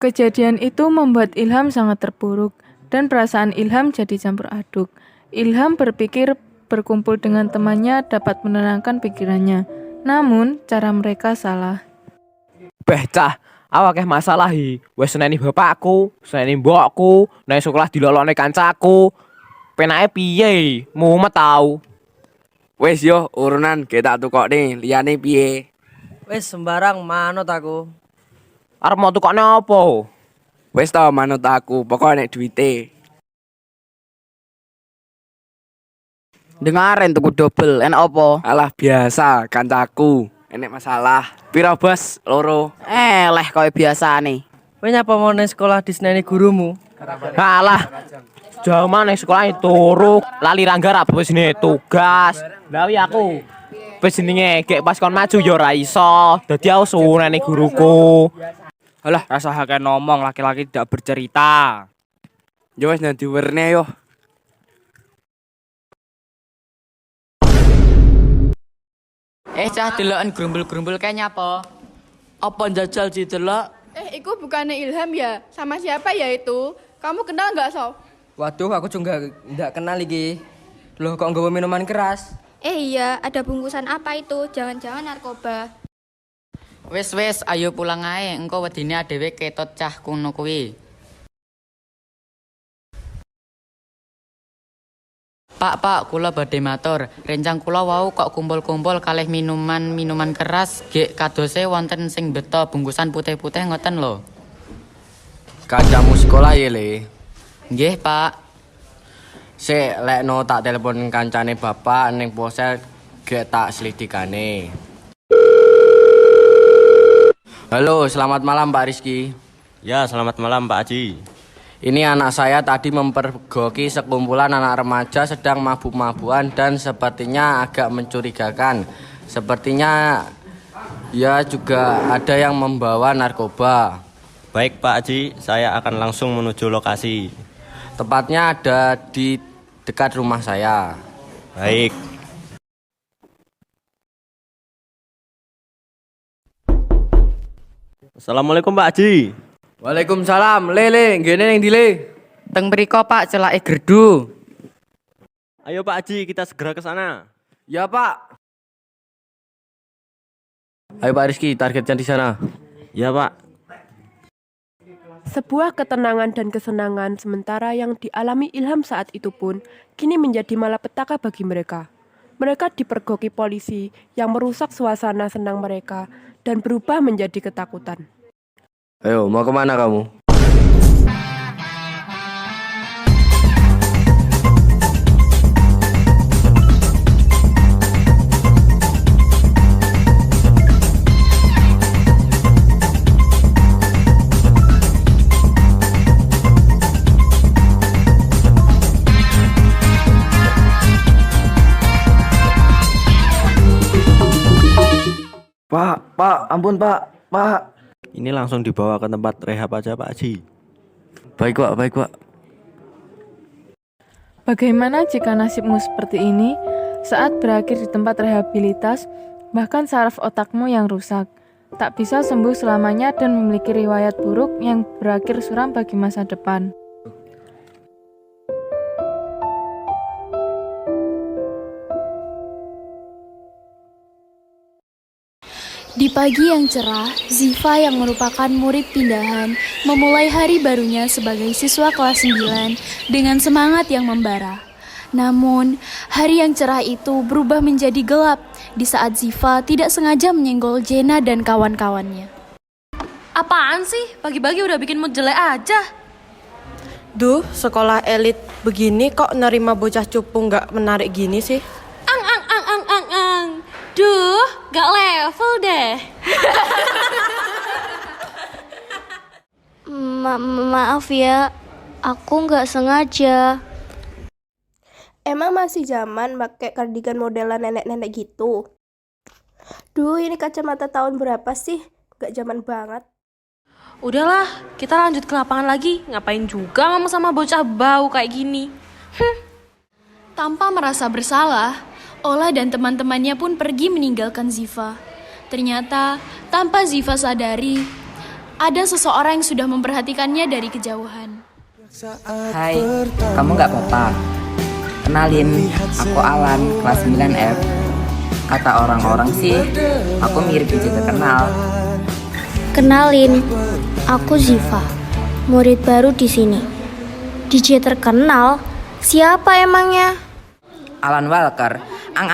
Kejadian itu membuat Ilham sangat terpuruk dan perasaan Ilham jadi campur aduk. Ilham berpikir berkumpul dengan temannya dapat menenangkan pikirannya. Namun, cara mereka salah. Beh, cah, Awakeh masalah wis seneni bapakku, seneni mbokku, nang sekolah dilolokne kancaku. Penake piye? Mumet tau. Wis yo urunan ge tak tukokne, liyane piye? Wis sembarang manut aku. Arep mau tukokne apa? Wis to manut aku, pokoke nek duwite. Dengaren tuku double, enak apa? Alah biasa, kancaku. Enek masalah. Piro bos? Loro. Leh koyo biasane. Kowe nyapa mau nang sekolah disneni gurumu? Alah. Jauh mana sekolah turu, lali ranggar apa wis tugas. Gawe aku. Wis jenenge gek pas kon maju ya ora iso. Dadi aku sunene guruku. Alah, rasa hakeh ngomong laki-laki tidak bercerita. Yo wis nang diwerne yo. Cah deloken grumbul-grumbul kae nyapa? Apa njajal didelok? Iku bukannya Ilham ya? Sama siapa ya itu? Kamu kenal nggak, Sof? Waduh, aku juga nggak kenal lagi. Loh, kok nggawa minuman keras? Iya, ada bungkusan apa itu? Jangan-jangan narkoba. Wes, ayo pulang ae. Engko wedine adewe ketot cah kuno kuwi. Pak, kula badhe matur. Rencang kula wau kok kumpul-kumpul kalih minuman keras, gek kadose wonten sing beto bungkusan putih-putih ngoten lho. Kancamu sekolah ya, Le? Nggih, Pak. Sik, lekno tak telepon kancane bapak ning posel gek tak selidikane. Halo, selamat malam Pak Rizky. Ya, selamat malam Pak Haji. Ini anak saya tadi mempergoki sekumpulan anak remaja sedang mabuk-mabukan dan sepertinya agak mencurigakan. Sepertinya ya juga ada yang membawa narkoba. Baik Pak Haji, saya akan langsung menuju lokasi. Tepatnya ada di dekat rumah saya. Baik. Assalamualaikum Pak Haji. Waalaikumsalam. Le, ngene ning ndi le? Teng mriko Pak, celake gerdu. Ayo Pak Haji, kita segera ke sana. Ya Pak. Ayo Pak Rizky, targetnya di sana. Ya Pak. Sebuah ketenangan dan kesenangan sementara yang dialami Ilham saat itu pun kini menjadi malapetaka bagi mereka. Mereka dipergoki polisi yang merusak suasana senang mereka dan berubah menjadi ketakutan. Ayo, mau kemana kamu? Pak, ampun Pak. Ini langsung dibawa ke tempat rehab aja Pak Haji. Baik Pak. Bagaimana jika nasibmu seperti ini saat berakhir di tempat rehabilitas, bahkan saraf otakmu yang rusak, tak bisa sembuh selamanya dan memiliki riwayat buruk yang berakhir suram bagi masa depan. Di pagi yang cerah, Ziva yang merupakan murid pindahan memulai hari barunya sebagai siswa kelas 9 dengan semangat yang membara. Namun, hari yang cerah itu berubah menjadi gelap di saat Ziva tidak sengaja menyenggol Jena dan kawan-kawannya. Apaan sih? Pagi-pagi udah bikin mood jelek aja. Duh, sekolah elit begini kok nerima bocah cupu nggak menarik gini sih? Duh, gak level deh. Maaf ya, aku nggak sengaja. Emang masih zaman pakai kardigan modelan nenek-nenek gitu? Duh, ini kacamata tahun berapa sih? Gak zaman banget. Udahlah, kita lanjut ke lapangan lagi. Ngapain juga ngomong sama bocah bau kayak gini? Tanpa merasa bersalah, Ola dan teman-temannya pun pergi meninggalkan Ziva. Ternyata, tanpa Ziva sadari, ada seseorang yang sudah memperhatikannya dari kejauhan. Hai, kamu nggak apa-apa? Kenalin, aku Alan, kelas 9F. Kata orang-orang sih, aku mirip DJ terkenal. Kenalin, aku Ziva, murid baru di sini. DJ terkenal, siapa emangnya? Alan Walker. Ang.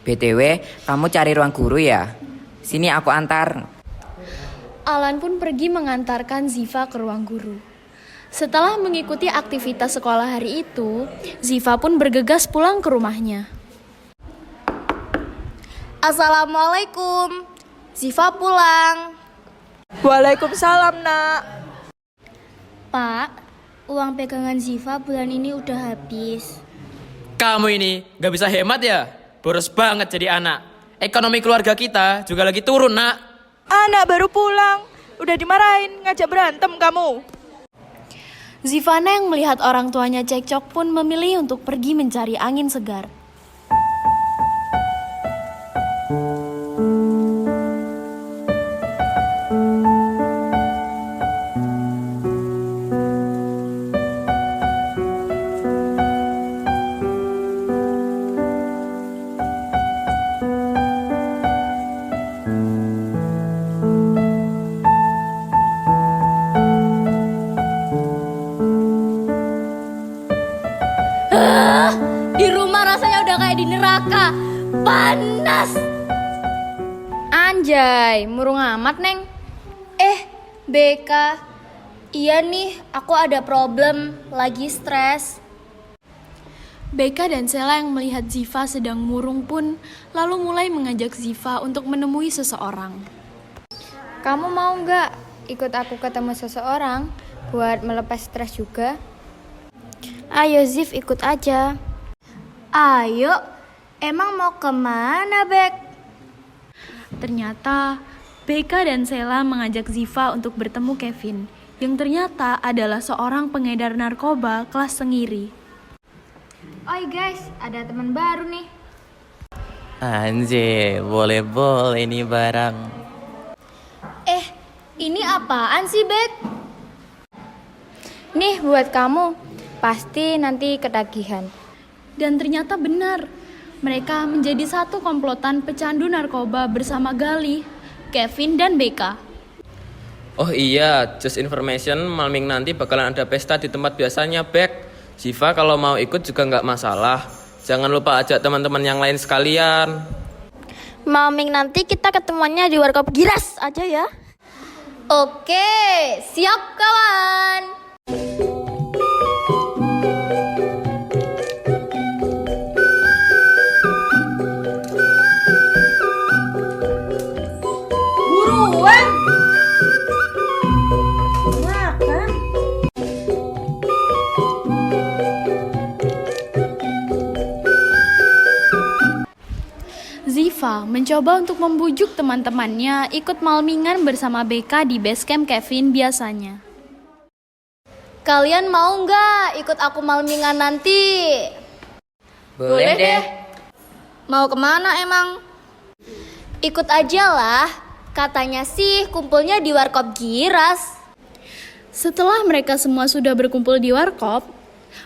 BTW, kamu cari ruang guru ya? Sini aku antar. Alan pun pergi mengantarkan Ziva ke ruang guru. Setelah mengikuti aktivitas sekolah hari itu, Ziva pun bergegas pulang ke rumahnya. Assalamualaikum, Ziva pulang. Waalaikumsalam, Nak. Pak, uang pegangan Ziva bulan ini udah habis. Kamu ini gak bisa hemat ya? Boros banget jadi anak. Ekonomi keluarga kita juga lagi turun, Nak. Anak baru pulang, udah dimarahin, ngajak berantem kamu. Zivana yang melihat orang tuanya cekcok pun memilih untuk pergi mencari angin segar. Di rumah rasanya udah kayak di neraka. Panas. Anjay, murung amat, Neng. BK. Iya nih, aku ada problem, lagi stres. Beka dan Sela yang melihat Ziva sedang murung pun lalu mulai mengajak Ziva untuk menemui seseorang. Kamu mau nggak ikut aku ketemu seseorang buat melepas stres juga? Ayo Ziv, ikut aja. Ayo, emang mau kemana, Bek? Ternyata Beka dan Sela mengajak Ziva untuk bertemu Kevin, yang ternyata adalah seorang pengedar narkoba kelas sengiri. Oi guys, ada teman baru nih. Anjir, boleh ini barang. Ini apaan sih, Bek? Nih buat kamu, pasti nanti ketagihan. Dan ternyata benar, mereka menjadi satu komplotan pecandu narkoba bersama Galih, Kevin, dan Beka. Oh iya, just information, malam nanti bakalan ada pesta di tempat biasanya, Bek. Ziva kalau mau ikut juga nggak masalah. Jangan lupa ajak teman-teman yang lain sekalian. Maming nanti kita ketemuannya di Warkop Giras aja ya. Oke, siap kawan. Buruan. Makan. Ziva mencoba untuk membujuk teman-temannya ikut malmingan bersama Beka di basecamp Kevin biasanya. Kalian mau nggak ikut aku malmingan nanti? Boleh deh. Mau kemana emang? Ikut aja lah. Katanya sih kumpulnya di Warkop Giras. Setelah mereka semua sudah berkumpul di Warkop,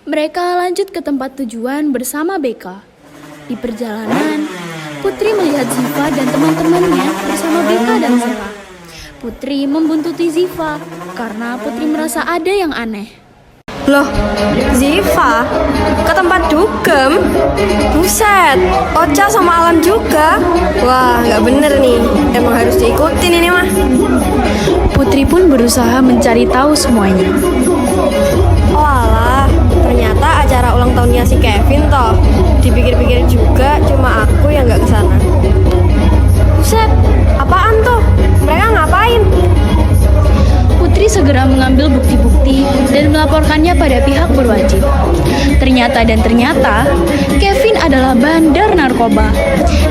mereka lanjut ke tempat tujuan bersama Beka. Di perjalanan, Putri melihat Ziva dan teman-temannya bersama Beka dan Sela. Putri membuntuti Ziva karena Putri merasa ada yang aneh. Loh, Ziva? Ke tempat dugem? Buset, Ocha sama Alan juga? Wah, nggak bener nih. Emang harus diikutin ini mah. Putri pun berusaha mencari tahu semuanya. Oh alah, ternyata acara ulang tahunnya si Kevin toh. Dipikir-pikir juga, cuma aku yang nggak kesana. Buset, apaan tuh? Mereka ngapain? Putri segera mengambil bukti-bukti dan melaporkannya pada pihak berwajib. Ternyata, Kevin adalah bandar narkoba.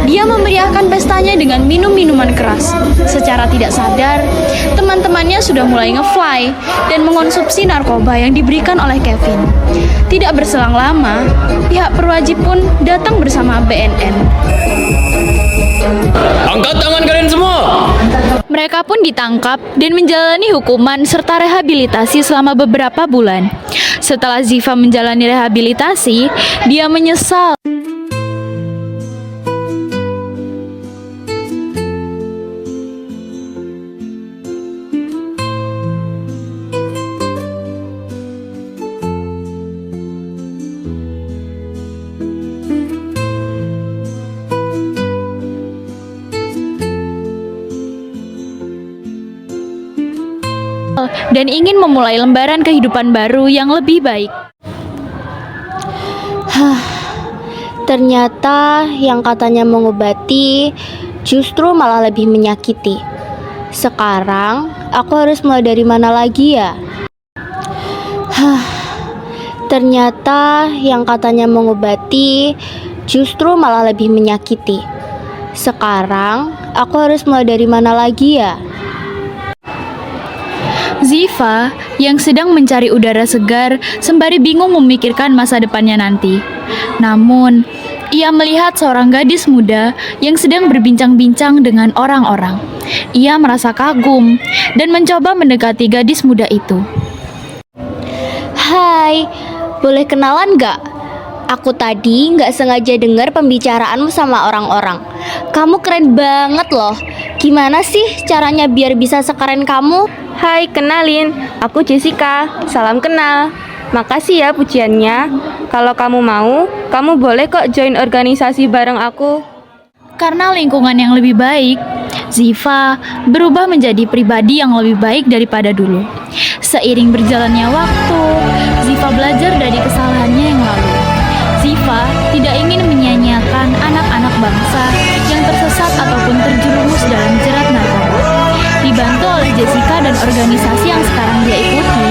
Dia memeriahkan pestanya dengan minum-minuman keras. Secara tidak sadar, teman-temannya sudah mulai nge-fly dan mengonsumsi narkoba yang diberikan oleh Kevin. Tidak berselang lama, pihak berwajib pun datang bersama BNN. Angkat tangan kalian semua. Mereka pun ditangkap dan menjalani hukuman serta rehabilitasi selama beberapa bulan. Setelah Ziva menjalani rehabilitasi, dia menyesal. dan ingin memulai lembaran kehidupan baru yang lebih baik. Ternyata yang katanya mengobati justru malah lebih menyakiti. Sekarang aku harus mulai dari mana lagi ya? Ternyata yang katanya mengobati justru malah lebih menyakiti. Sekarang aku harus mulai dari mana lagi ya? Ziva yang sedang mencari udara segar sembari bingung memikirkan masa depannya nanti. Namun, ia melihat seorang gadis muda yang sedang berbincang-bincang dengan orang-orang. Ia merasa kagum dan mencoba mendekati gadis muda itu. Hai, boleh kenalan gak? Aku tadi gak sengaja dengar pembicaraanmu sama orang-orang. Kamu keren banget loh. Gimana sih caranya biar bisa sekeren kamu? Hai, kenalin, aku Jessica. Salam kenal. Makasih ya pujiannya. Kalau kamu mau, kamu boleh kok join organisasi bareng aku. Karena lingkungan yang lebih baik, Ziva berubah menjadi pribadi yang lebih baik daripada dulu. Seiring berjalannya waktu, Ziva belajar dari kesalahannya yang lalu. Ziva tidak ingin menyia-nyiakan anak-anak bangsa yang tersesat ataupun terjerumus dalam jerat narkoba. Dibantu oleh Jessica dan organisasi yang sekarang dia ikuti,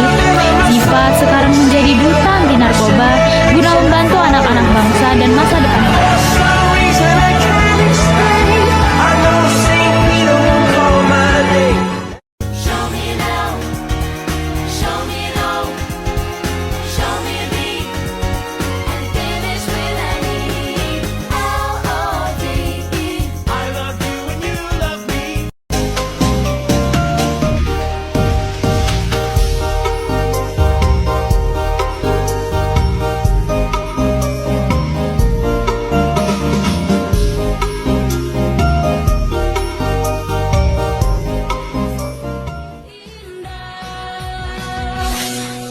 Ziva sekarang menjadi duta anti narkoba guna membantu anak-anak bangsa dan masa depan mereka.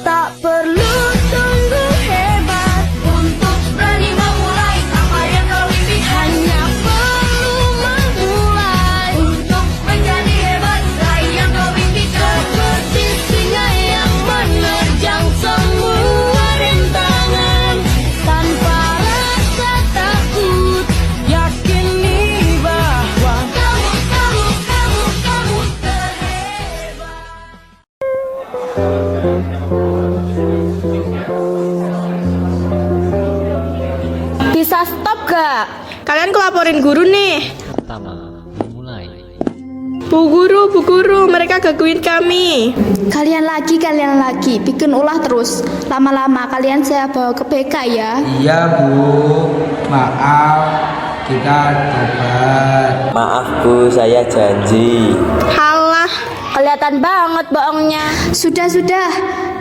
Tak perlu tunggu hebat untuk berani memulai apa yang kau impikan. Hanya perlu memulai untuk menjadi hebat. Raih yang kau impikan. Seperti singa yang menerjang semua rintangan tanpa rasa takut. Yakini bahwa kamu terhebat. Bisa stop gak? Kalian kelaporin guru nih. Pertama, mulai. Bu guru, mereka gangguin kami. Kalian lagi, bikin ulah terus. Lama-lama kalian saya bawa ke BK ya. Iya Bu, maaf, kita tobat. Maaf Bu, saya janji. Halah, kelihatan banget bohongnya. Sudah,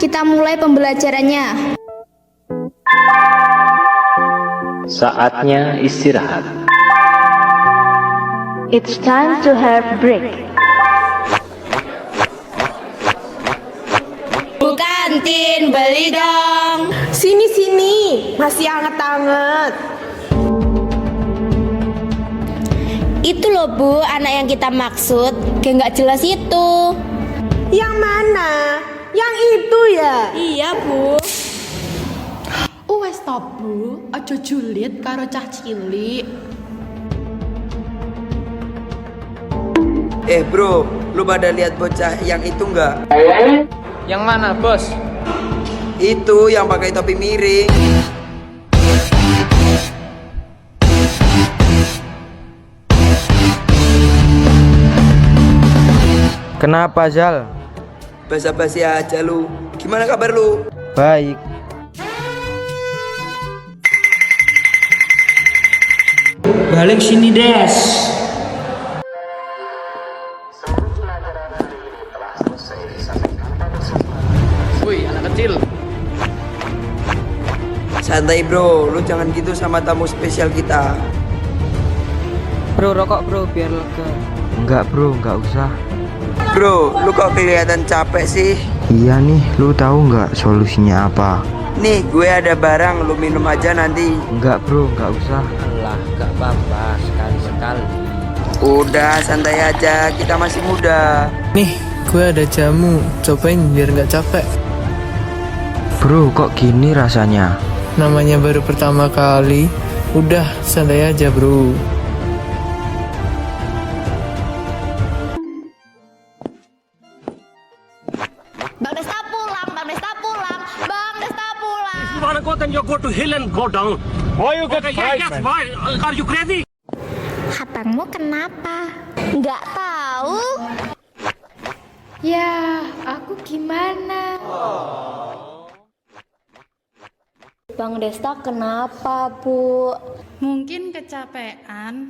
kita mulai pembelajarannya. Saatnya istirahat. It's time to have break. Bukan Tin, beli dong. Sini, masih anget-anget. Itu loh Bu, anak yang kita maksud. Kayak nggak jelas itu. Yang mana? Yang itu ya? Iya Bu. Wes stop Bu, aja julid karo cah cilik. Bro, lu pada lihat bocah yang itu nggak? Yang mana, Bos? Itu yang pakai topi miring. Kenapa Zal? Basa-basi aja lu. Gimana kabar lu? Baik. Balik sini, Des. Wih, anak kecil. Santai bro, lu jangan gitu sama tamu spesial kita. Bro, rokok bro, biar lega. Enggak bro, enggak usah. Bro, lu kok kelihatan capek sih? Iya nih, lu tahu nggak solusinya apa? Nih, gue ada barang, lu minum aja nanti. Enggak bro, enggak usah. Alah, gak apa-apa, sekali-sekali. Udah, santai aja, kita masih muda. Nih, gue ada jamu, cobain biar nggak capek. Bro, kok gini rasanya? Namanya baru pertama kali, udah santai aja bro. Bang Desta pulang, Bang Desta pulang, Bang Desta pulang. If you wanna go, then you go to hill and go down. Why you get fried, yes, man? Why? Are you crazy? Abangmu kenapa? Nggak tahu. Ya, aku gimana? Bang Desta kenapa, Bu? Mungkin kecapean.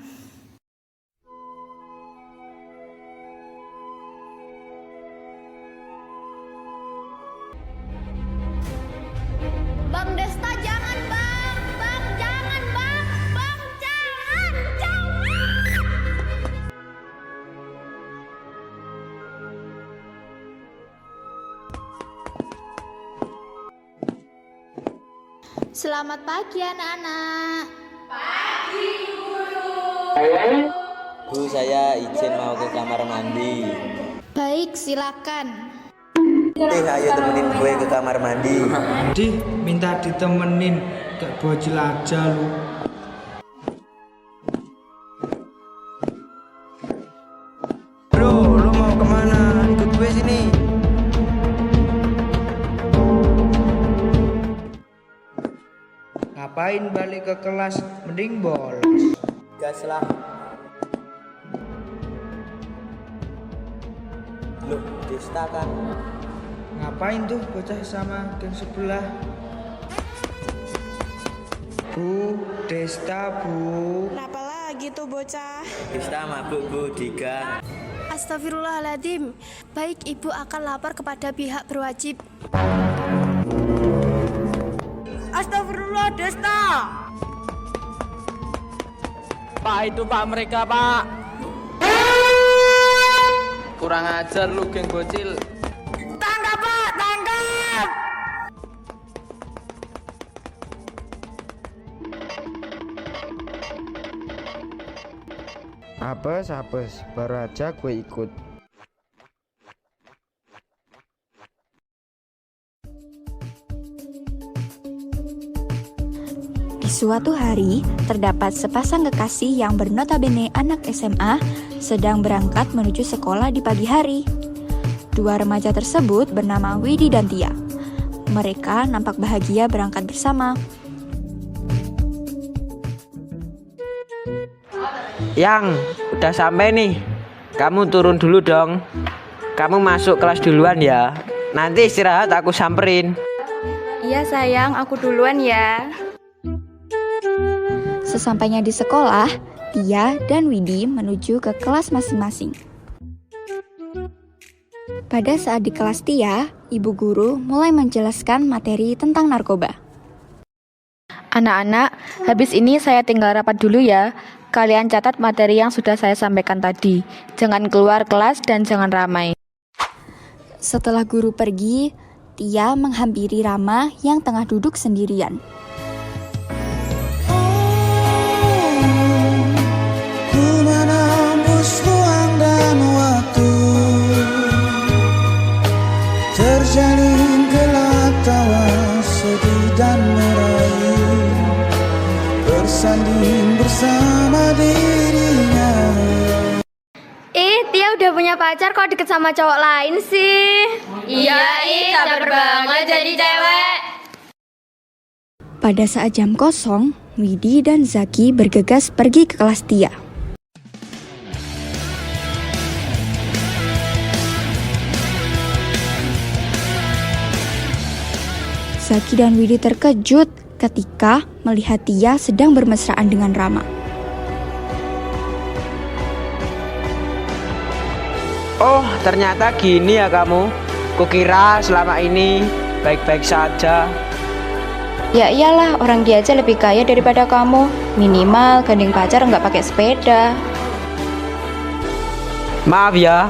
Bang Desta jangan, Bang. Bang jangan, Bang. Bang jangan. Selamat pagi anak-anak. Pagi, Guru. Bu, saya izin mau ke kamar mandi. Baik, silakan. Ayo temenin gue ke kamar mandi. Di, minta ditemenin, gak bocil aja lu. Bro, lu mau kemana? Ikut gue sini. Ngapain balik ke kelas? Mending bolos. Gas lah. Loh, Desta kan? Ngapain tuh bocah sama geng sebelah? Bu, Desta bu. Kenapa lagi tuh bocah? Desta mabuk bu, di gang. Astagfirullahaladzim. Baik, ibu akan lapor kepada pihak berwajib. Astagfirullah, Desta. Pak, itu Pak mereka, Pak. Kurang ajar lu, geng bocil. Tangkap, Pak, tangkap. Apes, baru aja gue ikut. Di suatu hari, terdapat sepasang kekasih yang bernotabene anak SMA sedang berangkat menuju sekolah di pagi hari. Dua remaja tersebut bernama Widi dan Tia. Mereka nampak bahagia berangkat bersama. Yang, udah sampai nih. Kamu turun dulu dong. Kamu masuk kelas duluan ya. Nanti istirahat aku samperin. Iya sayang, aku duluan ya. Sesampainya di sekolah, Tia dan Widi menuju ke kelas masing-masing. Pada saat di kelas Tia, ibu guru mulai menjelaskan materi tentang narkoba. Anak-anak, habis ini saya tinggal rapat dulu ya. Kalian catat materi yang sudah saya sampaikan tadi. Jangan keluar kelas dan jangan ramai. Setelah guru pergi, Tia menghampiri Rama yang tengah duduk sendirian. Ku menembus ruang dan waktu, terjalin gelap tawa sedih dan merayu, bersanding bersama dirinya. Tia udah punya pacar kok deket sama cowok lain sih? Iya, caper banget jadi cewek. Pada saat jam kosong, Widi dan Zaki bergegas pergi ke kelas Tia. Zaki dan Widi terkejut ketika melihat Tia sedang bermesraan dengan Rama. Oh, ternyata gini ya kamu. Kukira selama ini baik-baik saja. Ya iyalah, orang dia aja lebih kaya daripada kamu. Minimal gandeng pacar nggak pakai sepeda. Maaf ya,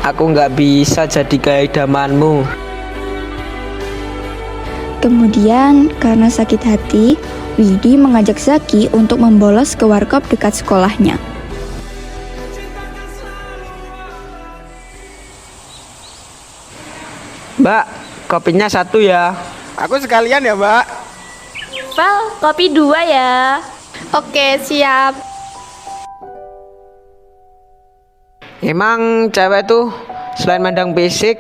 aku nggak bisa jadi kayak idamanmu. Kemudian, karena sakit hati, Widi mengajak Zaki untuk membolos ke warkop dekat sekolahnya. Mbak, kopinya 1 ya. Aku sekalian ya, Mbak. Val, kopi 2 ya. Oke, siap. Emang cewek tuh selain mandang fisik,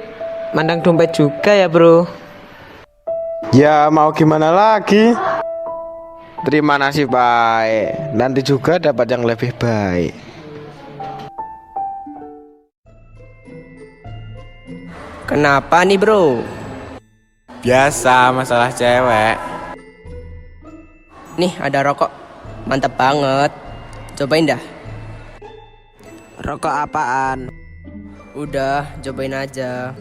mandang dompet juga ya, Bro? Ya mau gimana lagi? Terima nasib baik. Nanti juga dapat yang lebih baik. Kenapa nih bro? Biasa masalah cewek. Nih ada rokok, mantap banget. Cobain dah. Rokok apaan? Udah, cobain aja.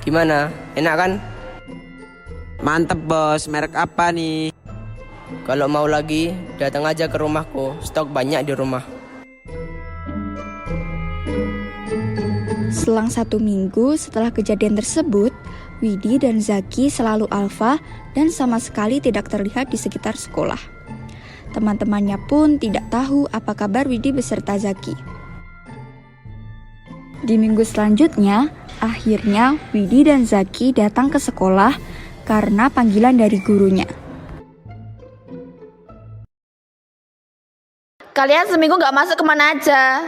Gimana? Enak kan? Mantep bos, merek apa nih? Kalau mau lagi, datang aja ke rumahku. Stok banyak di rumah. Selang 1 minggu setelah kejadian tersebut, Widi dan Zaki selalu alfa dan sama sekali tidak terlihat di sekitar sekolah. Teman-temannya pun tidak tahu apa kabar Widi beserta Zaki. Di minggu selanjutnya, akhirnya Widi dan Zaki datang ke sekolah karena panggilan dari gurunya. Kalian seminggu gak masuk kemana aja?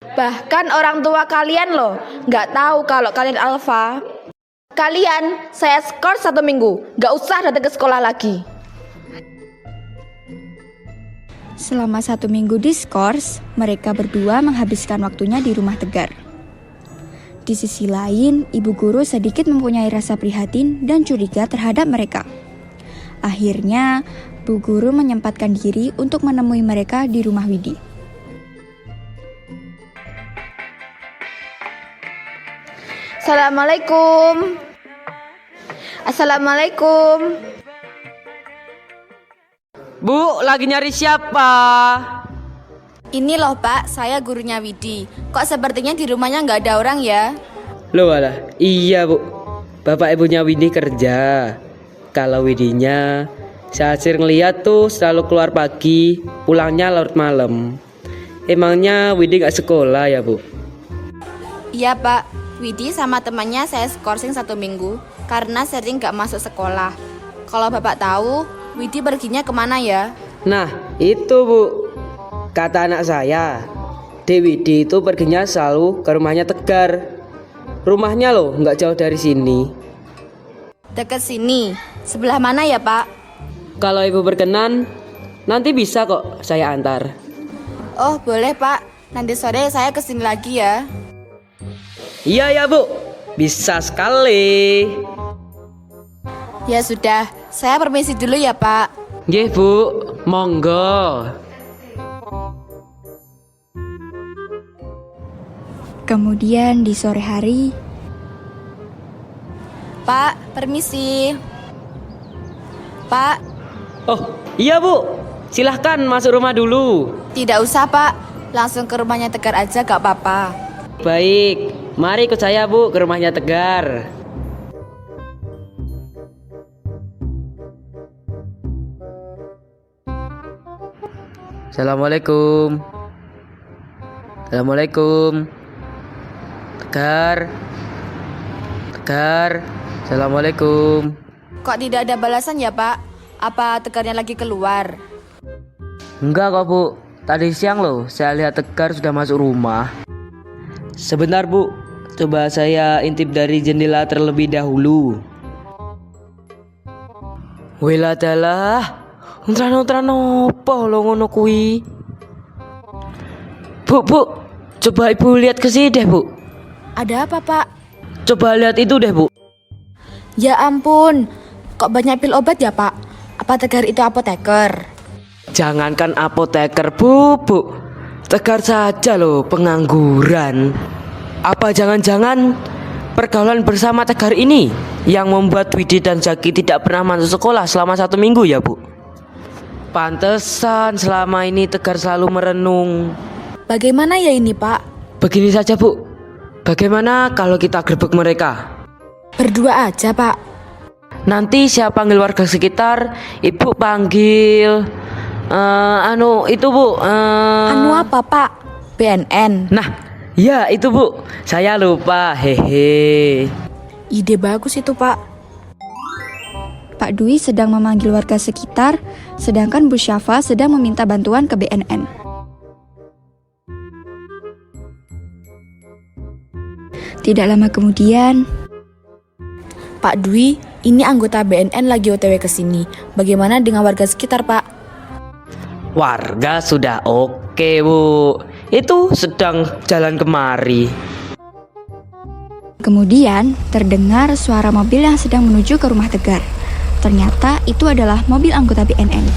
Bahkan orang tua kalian loh gak tahu kalau kalian alfa. Kalian saya skor 1 minggu, gak usah datang ke sekolah lagi. Selama 1 minggu diskors, mereka berdua menghabiskan waktunya di rumah Tegar. Di sisi lain, ibu guru sedikit mempunyai rasa prihatin dan curiga terhadap mereka. Akhirnya, Bu Guru menyempatkan diri untuk menemui mereka di rumah Widi. Assalamualaikum. Assalamualaikum. Bu, lagi nyari siapa? Ini loh Pak, saya gurunya Widi. Kok sepertinya di rumahnya nggak ada orang ya? Loh alah, iya Bu. Bapak ibunya Widi kerja. Kalau Widinya, saya sering ngeliat tuh selalu keluar pagi, pulangnya larut malam. Emangnya Widi gak sekolah ya Bu? Iya Pak, Widi sama temannya saya skorsing 1 minggu karena sering gak masuk sekolah. Kalau Bapak tahu, Widi perginya kemana ya? Nah, itu Bu. Kata anak saya, Widi itu perginya selalu ke rumahnya Tegar. Rumahnya loh gak jauh dari sini. Dekat sini, sebelah mana ya Pak? Kalau Ibu berkenan, nanti bisa kok saya antar. Oh boleh Pak, nanti sore saya kesini lagi ya. Iya ya Bu, bisa sekali. Ya sudah, saya permisi dulu ya Pak. Nggih Bu, monggo. Kemudian di sore hari, Pak, permisi. Pak. Oh iya Bu, silahkan masuk rumah dulu. Tidak usah Pak, langsung ke rumahnya Tegar aja gak apa-apa. Baik, mari ikut saya Bu ke rumahnya Tegar. Assalamualaikum. Assalamualaikum. Tegar. Tegar. Assalamualaikum. Kok tidak ada balasan ya Pak? Apa Tegarnya lagi keluar? Enggak kok Bu, tadi siang loh saya lihat Tegar sudah masuk rumah. Sebentar Bu, coba saya intip dari jendela terlebih dahulu. Weladalah, untran opo lo ngono kuwi? Bu, coba Ibu lihat ke sini deh Bu. Ada apa Pak? Coba lihat itu deh Bu. Ya ampun, kok banyak pil obat ya Pak? Apa Tegar itu apoteker? Jangankan apoteker Bu. Tegar saja loh pengangguran. Apa jangan-jangan pergaulan bersama Tegar ini yang membuat Widi dan Zaki tidak pernah masuk sekolah selama 1 minggu ya Bu? Pantesan selama ini Tegar selalu merenung. Bagaimana ya ini Pak? Begini saja Bu, bagaimana kalau kita gerbek mereka? Berdua aja Pak. Nanti saya panggil warga sekitar, Ibu panggil Itu Bu. Anu apa Pak? BNN. Nah, ya itu Bu. Saya lupa. Hehe. Ide bagus itu Pak. Pak Dwi sedang memanggil warga sekitar, sedangkan Bu Syafa sedang meminta bantuan ke BNN. Tidak lama kemudian, Pak Dwi, ini anggota BNN lagi OTW ke sini. Bagaimana dengan warga sekitar, Pak? Warga sudah oke Bu. Itu sedang jalan kemari. kemudian terdengar suara mobil yang sedang menuju ke rumah Tegar. Ternyata itu adalah mobil anggota BNN.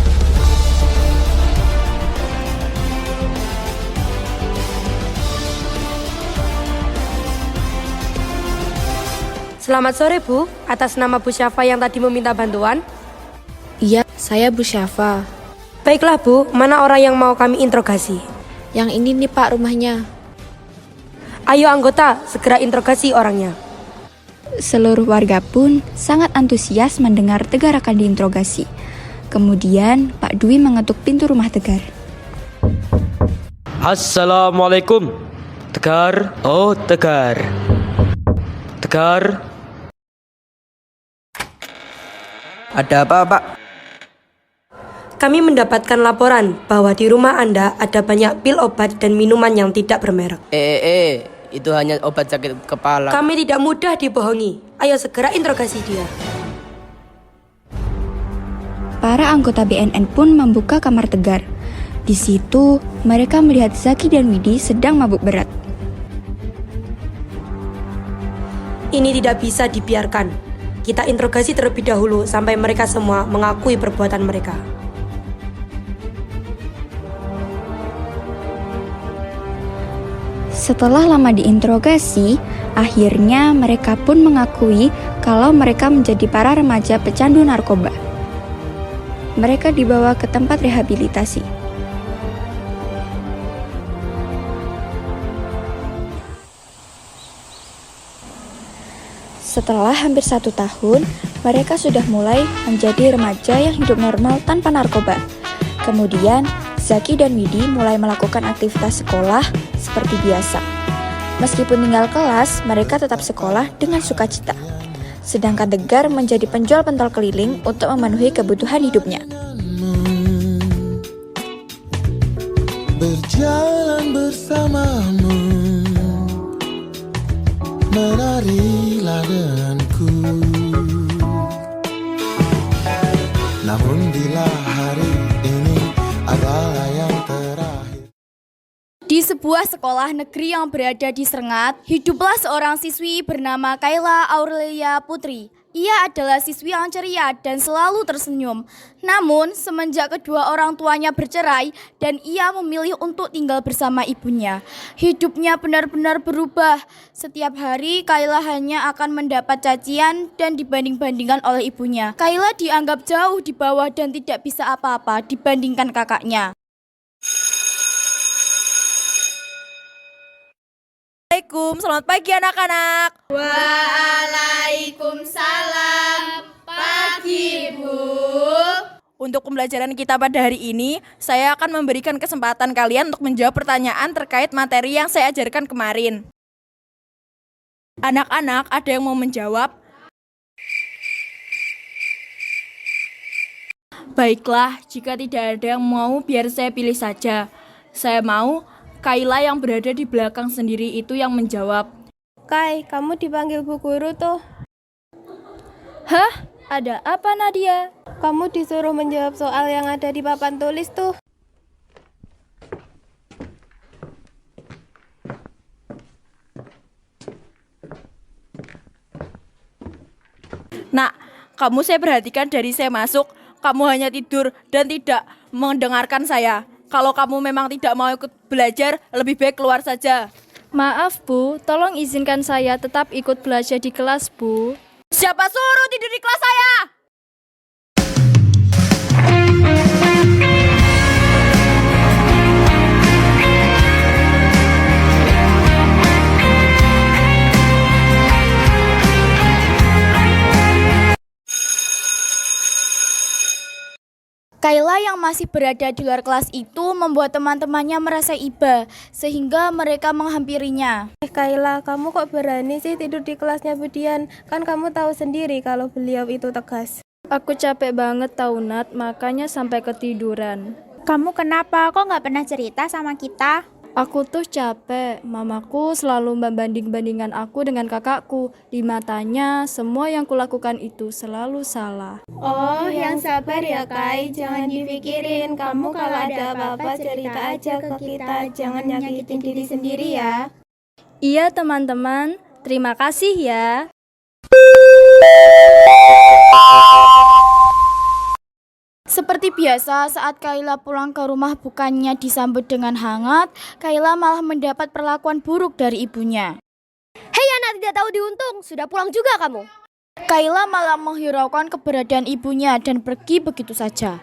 Selamat sore Bu, atas nama Bu Syafa yang tadi meminta bantuan. Iya, saya Bu Syafa. Baiklah Bu, mana orang yang mau kami interogasi? Yang ini nih Pak rumahnya. Ayo anggota, segera interogasi orangnya. Seluruh warga pun sangat antusias mendengar Tegar akan diinterogasi. Kemudian Pak Dwi mengetuk pintu rumah Tegar. Assalamualaikum. Tegar, oh Tegar. Tegar. Ada apa, Pak? Kami mendapatkan laporan bahwa di rumah Anda ada banyak pil obat dan minuman yang tidak bermerek. Itu hanya obat sakit kepala. Kami tidak mudah dibohongi. Ayo segera interogasi dia. Para anggota BNN pun membuka kamar Tegar. Di situ, mereka melihat Zaki dan Widi sedang mabuk berat. Ini tidak bisa dibiarkan. Kita interogasi terlebih dahulu sampai mereka semua mengakui perbuatan mereka. Setelah lama diinterogasi, akhirnya mereka pun mengakui kalau mereka menjadi para remaja pecandu narkoba. Mereka dibawa ke tempat rehabilitasi. Setelah hampir 1 tahun, mereka sudah mulai menjadi remaja yang hidup normal tanpa narkoba. Kemudian, Zaki dan Widi mulai melakukan aktivitas sekolah seperti biasa. Meskipun tinggal kelas, mereka tetap sekolah dengan sukacita. Sedangkan Tegar menjadi penjual pentol keliling untuk memenuhi kebutuhan hidupnya. Berjalan bersamamu, menarilah denganku. Namun bila hari ini adalah yang terakhir. Di sebuah sekolah negeri yang berada di Serengat, hiduplah seorang siswi bernama Kayla Aurelia Putri. Ia adalah siswi yang ceria dan selalu tersenyum. Namun, semenjak kedua orang tuanya bercerai dan ia memilih untuk tinggal bersama ibunya, hidupnya benar-benar berubah. Setiap hari, Kayla hanya akan mendapat cacian dan dibanding-bandingkan oleh ibunya. Kayla dianggap jauh di bawah dan tidak bisa apa-apa dibandingkan kakaknya. Assalamualaikum, selamat pagi anak-anak. Waalaikumsalam, pagi Bu. Untuk pembelajaran kita pada hari ini, saya akan memberikan kesempatan kalian untuk menjawab pertanyaan terkait materi yang saya ajarkan kemarin. Anak-anak, ada yang mau menjawab? Baiklah, jika tidak ada yang mau, biar saya pilih saja. Saya mau Kayla yang berada di belakang sendiri itu yang menjawab. Kai, kamu dipanggil Bu Guru tuh. Hah? Ada apa Nadia? Kamu disuruh menjawab soal yang ada di papan tulis tuh. Nak, kamu saya perhatikan dari saya masuk, kamu hanya tidur dan tidak mendengarkan saya. Kalau kamu memang tidak mau ikut belajar, lebih baik keluar saja. Maaf Bu, tolong izinkan saya tetap ikut belajar di kelas Bu. Siapa suruh tidur di kelas saya? Kayla yang masih berada di luar kelas itu membuat teman-temannya merasa iba, sehingga mereka menghampirinya. Kayla, kamu kok berani sih tidur di kelasnya Budian? Kan kamu tahu sendiri kalau beliau itu tegas. Aku capek banget tahu Nat, makanya sampai ketiduran. Kamu kenapa? Kok nggak pernah cerita sama kita? Aku tuh capek, mamaku selalu membanding-bandingkan aku dengan kakakku. Di matanya, semua yang kulakukan itu selalu salah. Oh, yang sabar ya Kai, jangan dipikirin. Kamu kalau ada apa-apa cerita aja ke kita, jangan nyakitin diri sendiri ya. Iya teman-teman, terima kasih ya. Seperti biasa, saat Kayla pulang ke rumah bukannya disambut dengan hangat, Kayla malah mendapat perlakuan buruk dari ibunya. Hei anak tidak tahu diuntung, sudah pulang juga kamu? Kayla malah menghiraukan keberadaan ibunya dan pergi begitu saja.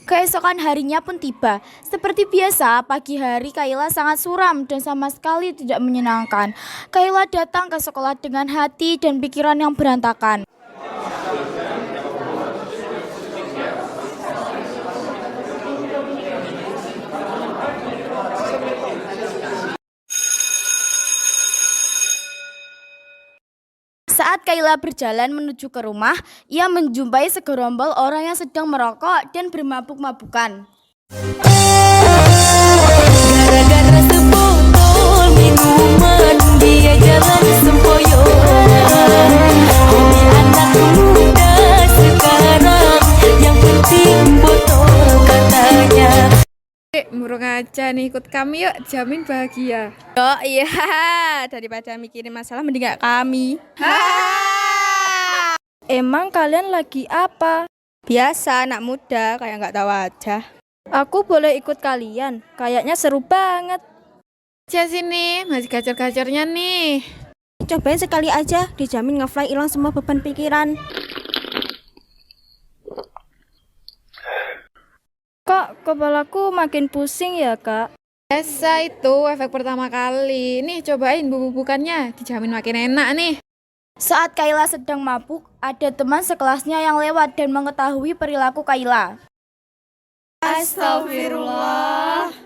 Keesokan harinya pun tiba. Seperti biasa, pagi hari Kayla sangat suram dan sama sekali tidak menyenangkan. Kayla datang ke sekolah dengan hati dan pikiran yang berantakan. Saat Kayla berjalan menuju ke rumah, ia menjumpai segerombol orang yang sedang merokok dan bermabuk-mabukan. Gara-gara sebotol minuman, dia jalan sempoyongan. Hobi anak muda sekarang, yang penting botol katanya. Murung aja nih, ikut kami yuk, jamin bahagia. Oh iya, daripada mikirin masalah mending gak kami. Emang kalian lagi apa? Biasa anak muda kayak gak tahu aja. Aku boleh ikut kalian, kayaknya seru banget. Aja sini, masih gacor-gacornya nih. Cobain sekali aja, dijamin ngefly hilang semua beban pikiran. Kok kepalaku makin pusing ya kak? Biasa itu efek pertama kali. Nih cobain bubuk-bubukannya, dijamin makin enak nih. Saat Kayla sedang mabuk, ada teman sekelasnya yang lewat dan mengetahui perilaku Kayla. Astagfirullah.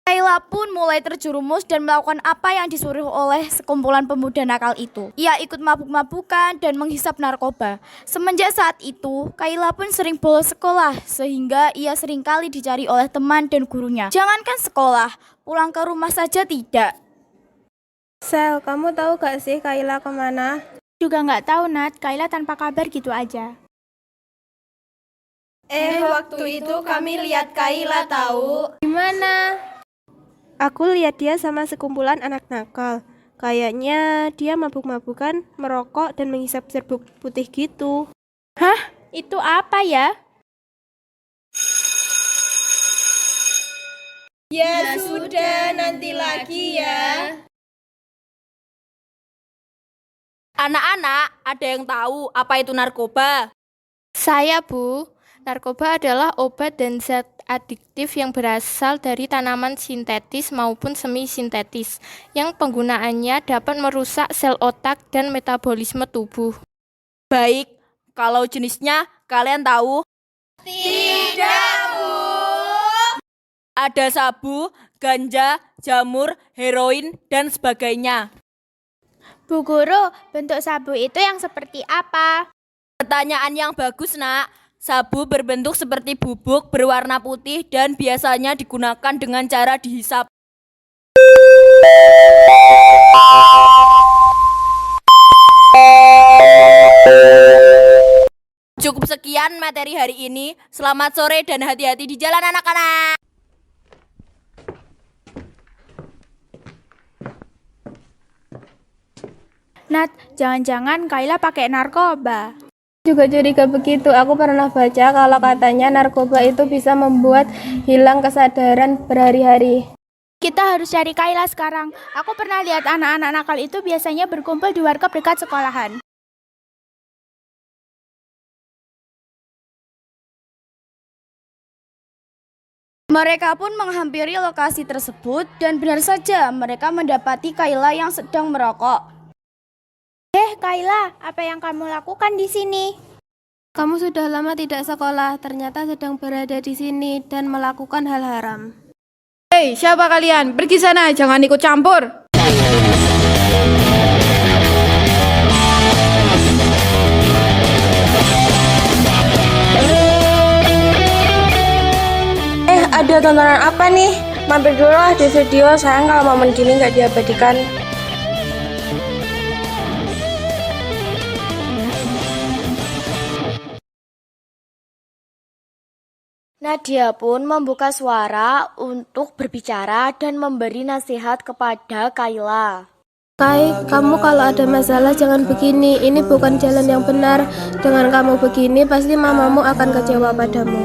Kayla pun mulai terjerumus dan melakukan apa yang disuruh oleh sekumpulan pemuda nakal itu. Ia ikut mabuk-mabukan dan menghisap narkoba. Semenjak saat itu, Kayla pun sering bolos sekolah, sehingga ia seringkali dicari oleh teman dan gurunya. Jangankan sekolah, pulang ke rumah saja tidak. Sel, kamu tahu gak sih Kayla kemana? Juga nggak tahu Nat, Kayla tanpa kabar gitu aja. Waktu itu kami lihat Kayla tahu. Gimana? Aku lihat dia sama sekumpulan anak nakal. Kayaknya dia mabuk-mabukan, merokok, dan menghisap serbuk putih gitu. Hah? Itu apa ya? Ya sudah, nanti lagi ya. Anak-anak, ada yang tahu apa itu narkoba? Saya Bu, narkoba adalah obat dan zat adiktif yang berasal dari tanaman sintetis maupun semi-sintetis yang penggunaannya dapat merusak sel otak dan metabolisme tubuh. Baik, kalau jenisnya kalian tahu? Tidak, Bu. Ada sabu, ganja, jamur, heroin, dan sebagainya. Bu Guru, bentuk sabu itu yang seperti apa? Pertanyaan yang bagus, Nak. Sabu berbentuk seperti bubuk berwarna putih dan biasanya digunakan dengan cara dihisap. Cukup sekian materi hari ini. Selamat sore dan hati-hati di jalan anak-anak. Nat, jangan-jangan Kayla pakai narkoba. Juga curiga begitu. Aku pernah baca kalau katanya narkoba itu bisa membuat hilang kesadaran berhari-hari. Kita harus cari Kayla sekarang. Aku pernah lihat anak-anak nakal itu biasanya berkumpul di warkop dekat sekolahan. Mereka pun menghampiri lokasi tersebut dan benar saja mereka mendapati Kayla yang sedang merokok. Kayla, apa yang kamu lakukan di sini? Kamu sudah lama tidak sekolah, ternyata sedang berada di sini dan melakukan hal haram. Hei, siapa kalian? Pergi sana, jangan ikut campur. Ada tontonan apa nih? Mampir dulu lah di video, sayang kalau momen gini nggak diabadikan. Nadia pun membuka suara untuk berbicara dan memberi nasihat kepada Kayla. Kai, kamu kalau ada masalah jangan begini, ini bukan jalan yang benar. Dengan kamu begini, pasti mamamu akan kecewa padamu.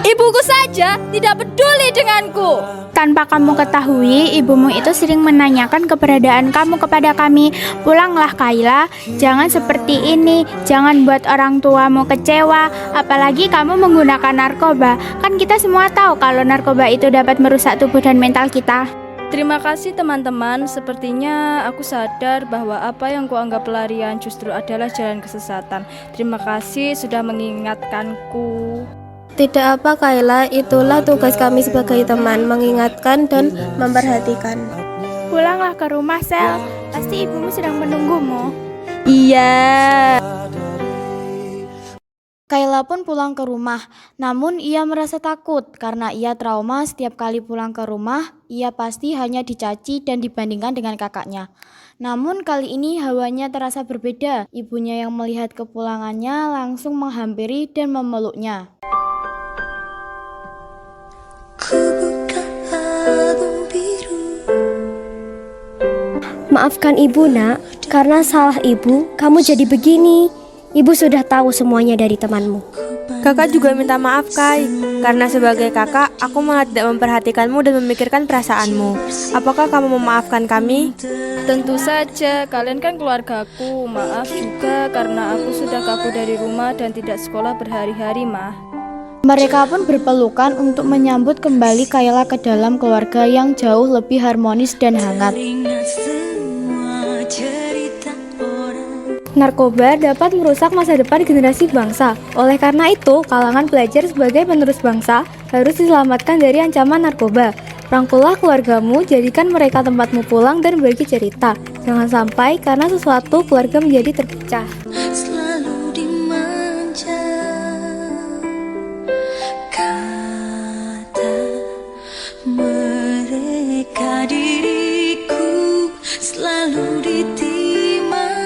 Ibuku saja tidak peduli denganku. Tanpa kamu ketahui, ibumu itu sering menanyakan keberadaan kamu kepada kami. Pulanglah Kayla, jangan seperti ini, jangan buat orang tuamu kecewa. Apalagi kamu menggunakan narkoba. Kan kita semua tahu kalau narkoba itu dapat merusak tubuh dan mental kita. Terima kasih teman-teman, sepertinya aku sadar bahwa apa yang kuanggap pelarian justru adalah jalan kesesatan. Terima kasih sudah mengingatkanku. Tidak apa Kayla, itulah tugas kami sebagai teman, mengingatkan dan memperhatikan. Pulanglah ke rumah, Sel. Pasti ibumu sedang menunggumu. Iya. Kayla pun pulang ke rumah, namun ia merasa takut karena ia trauma setiap kali pulang ke rumah, ia pasti hanya dicaci dan dibandingkan dengan kakaknya. Namun kali ini hawanya terasa berbeda, ibunya yang melihat kepulangannya langsung menghampiri dan memeluknya. Maafkan ibu nak, karena salah ibu, kamu jadi begini. Ibu sudah tahu semuanya dari temanmu. Kakak juga minta maaf Kai, karena sebagai kakak, aku malah tidak memperhatikanmu dan memikirkan perasaanmu. Apakah kamu memaafkan kami? Tentu saja, kalian kan keluargaku. Maaf juga karena aku sudah kabur dari rumah dan tidak sekolah berhari-hari, Mah. Mereka pun berpelukan untuk menyambut kembali Kayla ke dalam keluarga yang jauh lebih harmonis dan hangat. Narkoba dapat merusak masa depan generasi bangsa. Oleh karena itu, kalangan pelajar sebagai penerus bangsa harus diselamatkan dari ancaman narkoba. Rangkullah keluargamu, jadikan mereka tempatmu pulang dan berbagi cerita. Jangan sampai karena sesuatu keluarga menjadi terpecah. Selalu dimanja, kata mereka diriku selalu ditimang.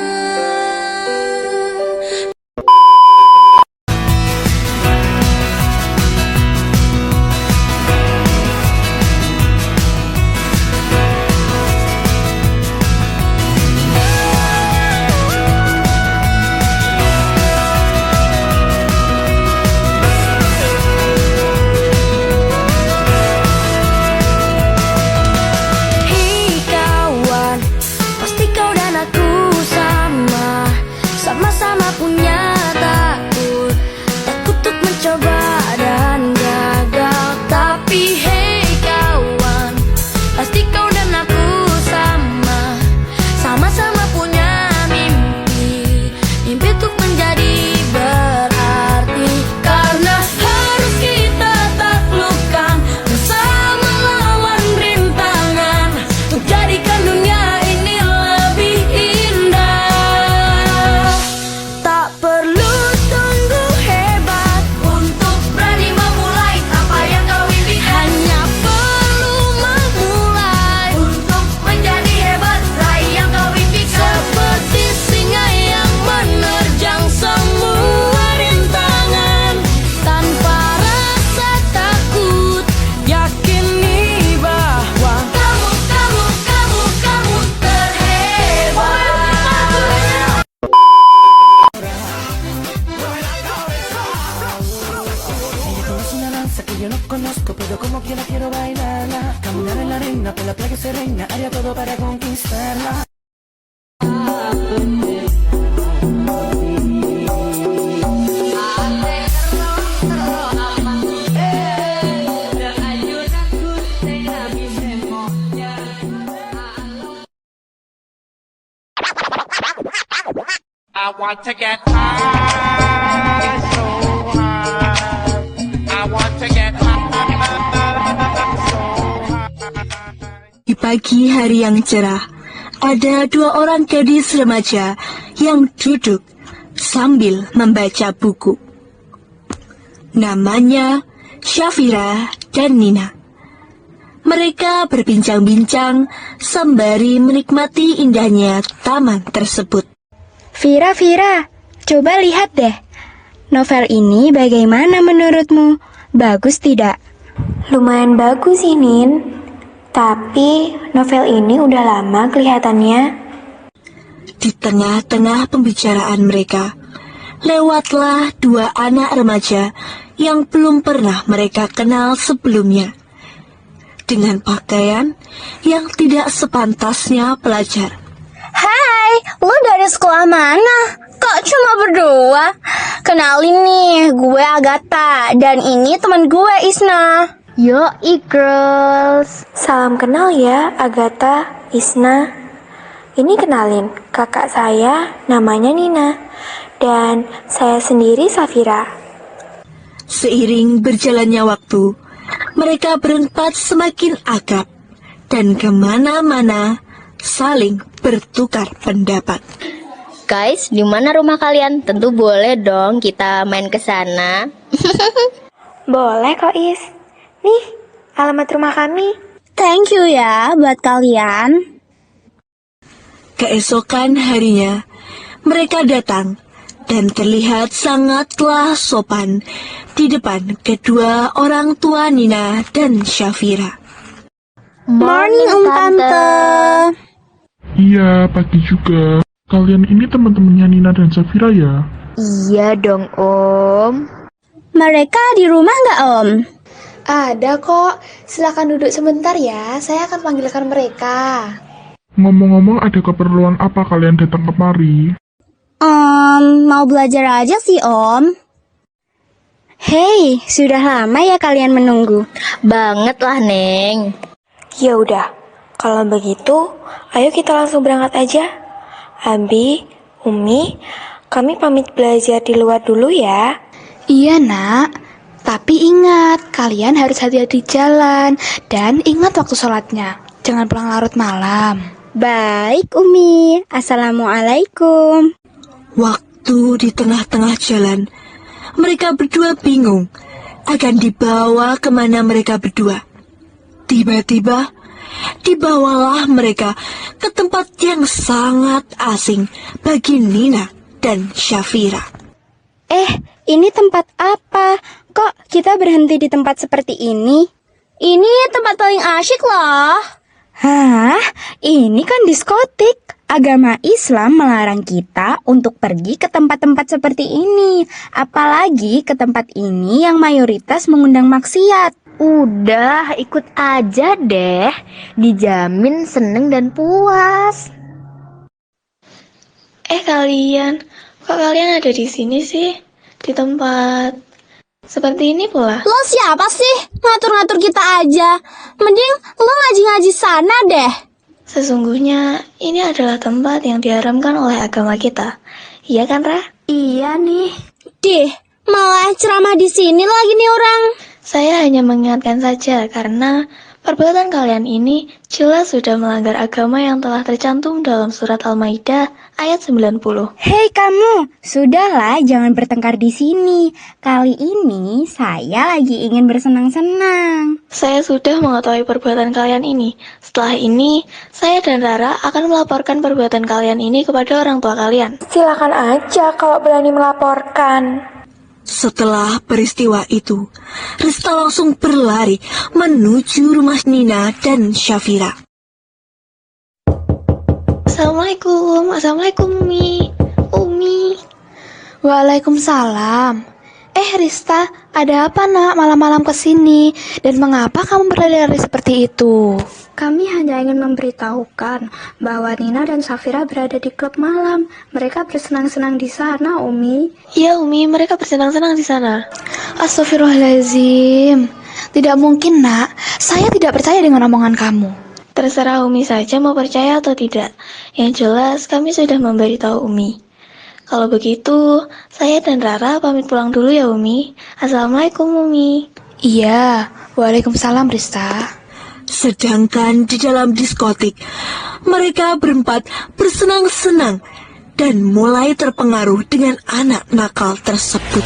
Yo no conozco, pero como quiera quiero bailarla. Caminar en la arena, por la playa se reina. Haría todo para conquistarla. I want to get high. pagi hari yang cerah, ada dua orang gadis remaja yang duduk sambil membaca buku. Namanya Syafira dan Nina. Mereka berbincang-bincang sembari menikmati indahnya taman tersebut. Vira, coba lihat deh. Novel ini bagaimana menurutmu? Bagus tidak? Lumayan bagus sih, Nin. Tapi novel ini udah lama kelihatannya. Di tengah-tengah pembicaraan mereka, lewatlah dua anak remaja yang belum pernah mereka kenal sebelumnya. Dengan pakaian yang tidak sepantasnya pelajar. Hai, lo dari sekolah mana? Kok cuma berdua? Kenalin nih, gue Agatha, dan ini teman gue Isna. Yoi girls. Salam kenal ya Agatha, Isna. Ini kenalin, kakak saya namanya Nina. Dan saya sendiri Safira. Seiring berjalannya waktu, mereka berempat semakin akrab dan kemana-mana saling bertukar pendapat. Guys, di mana rumah kalian? Tentu boleh dong kita main ke sana. Boleh kok Is. Nih, alamat rumah kami. Thank you ya buat kalian. Keesokan harinya, mereka datang dan terlihat sangatlah sopan di depan kedua orang tua Nina dan Syafira. Morning Om Tante. Iya, pagi juga. Kalian ini teman-temannya Nina dan Syafira ya? Iya dong Om. Mereka di rumah nggak Om? Ada kok. Silakan duduk sebentar ya. Saya akan panggilkan mereka. Ngomong-ngomong, ada keperluan apa kalian datang kemari? Mau belajar aja sih Om. Hei, sudah lama ya kalian menunggu? Banget lah Neng. Ya udah, kalau begitu, ayo kita langsung berangkat aja. Abi, Umi, kami pamit belajar di luar dulu ya. Iya nak. Tapi ingat, kalian harus hati-hati jalan. Dan ingat waktu sholatnya. Jangan pulang larut malam. Baik Umi. Assalamualaikum. Waktu di tengah-tengah jalan, mereka berdua bingung akan dibawa kemana mereka berdua. Tiba-tiba, dibawalah mereka ke tempat yang sangat asing bagi Nina dan Syafira. Ini tempat apa? Kok kita berhenti di tempat seperti ini? Ini tempat paling asyik loh. Hah? Ini kan diskotik. Agama Islam melarang kita untuk pergi ke tempat-tempat seperti ini. Apalagi ke tempat ini yang mayoritas mengundang maksiat. Udah, ikut aja deh. Dijamin seneng dan puas. Kok kalian ada di sini sih? Di tempat seperti ini pula. Lo siapa sih? Ngatur-ngatur kita aja. Mending lo ngaji-ngaji sana deh. Sesungguhnya ini adalah tempat yang diharamkan oleh agama kita. Iya kan, Ra? Iya nih. Dih, malah ceramah di sini lagi nih orang. Saya hanya mengingatkan saja karena perbuatan kalian ini jelas sudah melanggar agama yang telah tercantum dalam surat Al-Maidah ayat 90. Hei kamu, sudahlah jangan bertengkar di sini. Kali ini saya lagi ingin bersenang-senang. Saya sudah mengetahui perbuatan kalian ini. Setelah ini, saya dan Rara akan melaporkan perbuatan kalian ini kepada orang tua kalian. Silakan aja kalau berani melaporkan. Setelah peristiwa itu, Rista langsung berlari menuju rumah Nina dan Syafira. Assalamualaikum Umi. Waalaikumsalam. Rista, ada apa nak malam-malam kesini? Dan mengapa kamu berlari-lari seperti itu? Kami hanya ingin memberitahukan bahwa Nina dan Syafira berada di klub malam. Mereka bersenang-senang di sana, Umi. Iya, Umi, mereka bersenang-senang di sana. Astagfirullahaladzim. Tidak mungkin, nak. Saya tidak percaya dengan omongan kamu. Terserah Umi saja mau percaya atau tidak. Yang jelas, kami sudah memberitahu Umi. Kalau begitu, saya dan Rara pamit pulang dulu ya, Umi. Assalamualaikum, Umi. Iya, waalaikumsalam, Rista. Sedangkan di dalam diskotik, mereka berempat bersenang-senang dan mulai terpengaruh dengan anak nakal tersebut.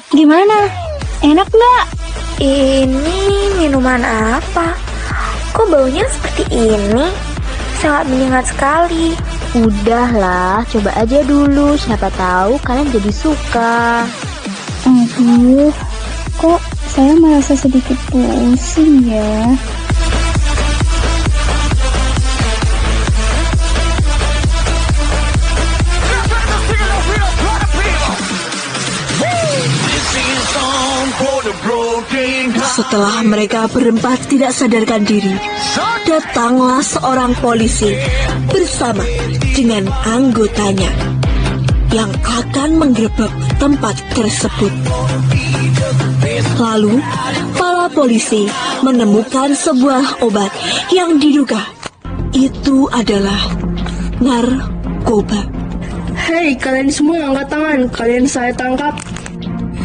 Gimana? Enak nggak? Ini minuman apa? Kok baunya seperti ini? Sangat menyengat sekali. Udahlah, coba aja dulu. Siapa tahu kalian jadi suka. Aduh, kok saya merasa sedikit pusing ya. Setelah mereka berempat tidak sadarkan diri, datanglah seorang polisi bersama dengan anggotanya yang akan menggerebek tempat tersebut. Lalu, para polisi menemukan sebuah obat yang diduga itu adalah narkoba. Hei, kalian semua angkat tangan. Kalian saya tangkap.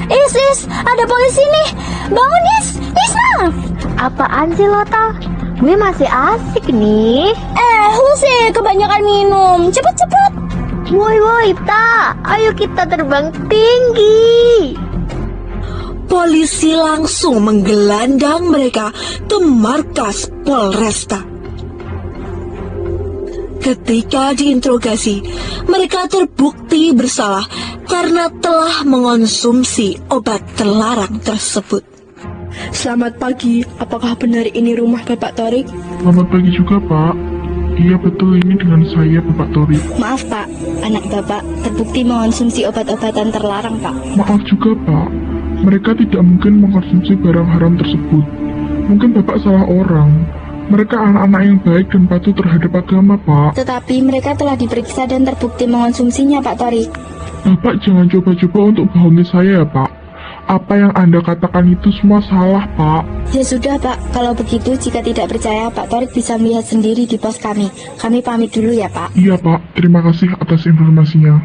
Is, ada polisi nih. Bangun, Isna. Apaan sih lo, Tal? Gue masih asik nih. Lu sih kebanyakan minum. Cepet. Woi, Ta. Ayo kita terbang tinggi. Polisi langsung menggelandang mereka ke markas Polresta. Ketika diinterogasi, mereka terbukti bersalah karena telah mengonsumsi obat terlarang tersebut. Selamat pagi, apakah benar ini rumah Bapak Torik? Selamat pagi juga, Pak. Iya betul, ini dengan saya, Bapak Torik. Maaf Pak, anak Bapak terbukti mengonsumsi obat-obatan terlarang Pak. Maaf juga, Pak. Mereka tidak mungkin mengkonsumsi barang haram tersebut. Mungkin Bapak salah orang. Mereka anak-anak yang baik dan patuh terhadap agama, Pak. Tetapi mereka telah diperiksa dan terbukti mengonsumsinya, Pak Torik. Bapak jangan coba-coba untuk bohongi saya ya, Pak. Apa yang Anda katakan itu semua salah, Pak. Ya sudah, Pak. Kalau begitu, jika tidak percaya, Pak Torik bisa melihat sendiri di pos kami. Kami pamit dulu ya, Pak. Iya, Pak. Terima kasih atas informasinya.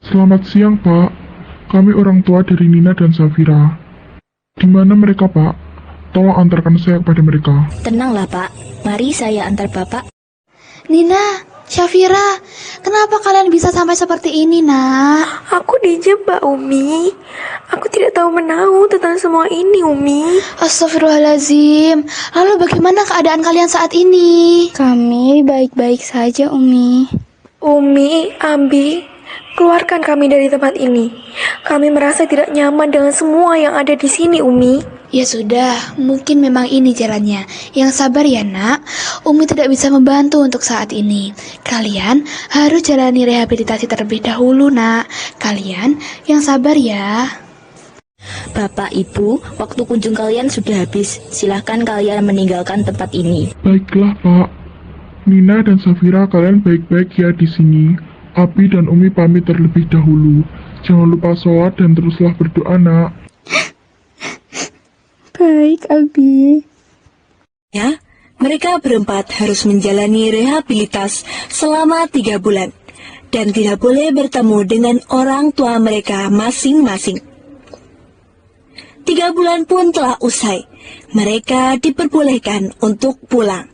Selamat siang, Pak. Kami orang tua dari Nina dan Safira. Di mana mereka, Pak? Tolong antarkan saya kepada mereka. Tenanglah, Pak. Mari saya antar Bapak. Nina, Syafira, kenapa kalian bisa sampai seperti ini, Nak? Aku dijebak, Umi. Aku tidak tahu menahu tentang semua ini, Umi. Astagfirullahaladzim. Lalu bagaimana keadaan kalian saat ini? Kami baik-baik saja, Umi. Umi, Abi, keluarkan kami dari tempat ini. Kami merasa tidak nyaman dengan semua yang ada di sini, Umi. Ya sudah, mungkin memang ini jalannya. Yang sabar ya, Nak. Umi tidak bisa membantu untuk saat ini. Kalian harus jalani rehabilitasi terlebih dahulu, Nak. Kalian yang sabar ya. Bapak, Ibu, waktu kunjung kalian sudah habis. Silahkan kalian meninggalkan tempat ini. Baiklah, Pak. Nina dan Safira, kalian baik-baik ya di sini. Abi dan Umi pamit terlebih dahulu. Jangan lupa sholat dan teruslah berdoa, Nak. Baik, Abi. Ya, mereka berempat harus menjalani rehabilitas selama 3 bulan dan tidak boleh bertemu dengan orang tua mereka masing-masing. 3 bulan pun telah usai. Mereka diperbolehkan untuk pulang.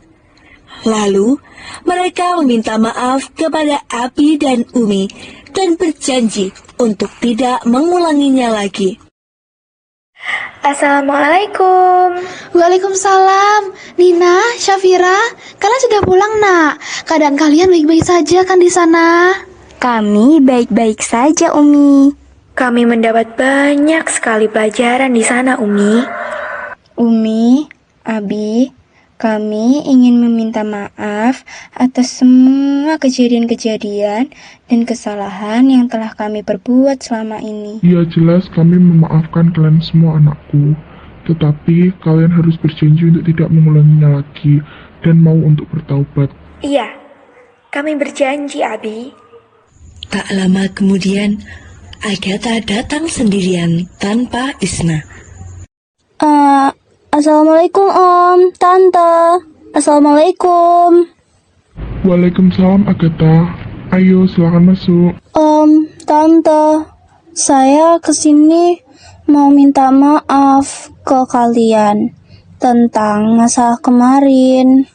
Lalu, mereka meminta maaf kepada Abi dan Umi dan berjanji untuk tidak mengulanginya lagi. Assalamualaikum. Waalaikumsalam. Nina, Syafira, kalian sudah pulang, Nak? Keadaan kalian baik-baik saja kan di sana? Kami baik-baik saja, Umi. Kami mendapat banyak sekali pelajaran di sana, Umi. Umi, Abi, kami ingin meminta maaf atas semua kejadian-kejadian dan kesalahan yang telah kami perbuat selama ini. Ya jelas kami memaafkan kalian semua, anakku. Tetapi kalian harus berjanji untuk tidak mengulanginya lagi dan mau untuk bertaubat. Iya, kami berjanji, Abi. Tak lama kemudian, Agatha datang sendirian tanpa Isna. Assalamualaikum Om, Tante. Assalamualaikum. Waalaikumsalam Agatha. Ayo silakan masuk. Tante, saya kesini mau minta maaf ke kalian tentang masalah kemarin.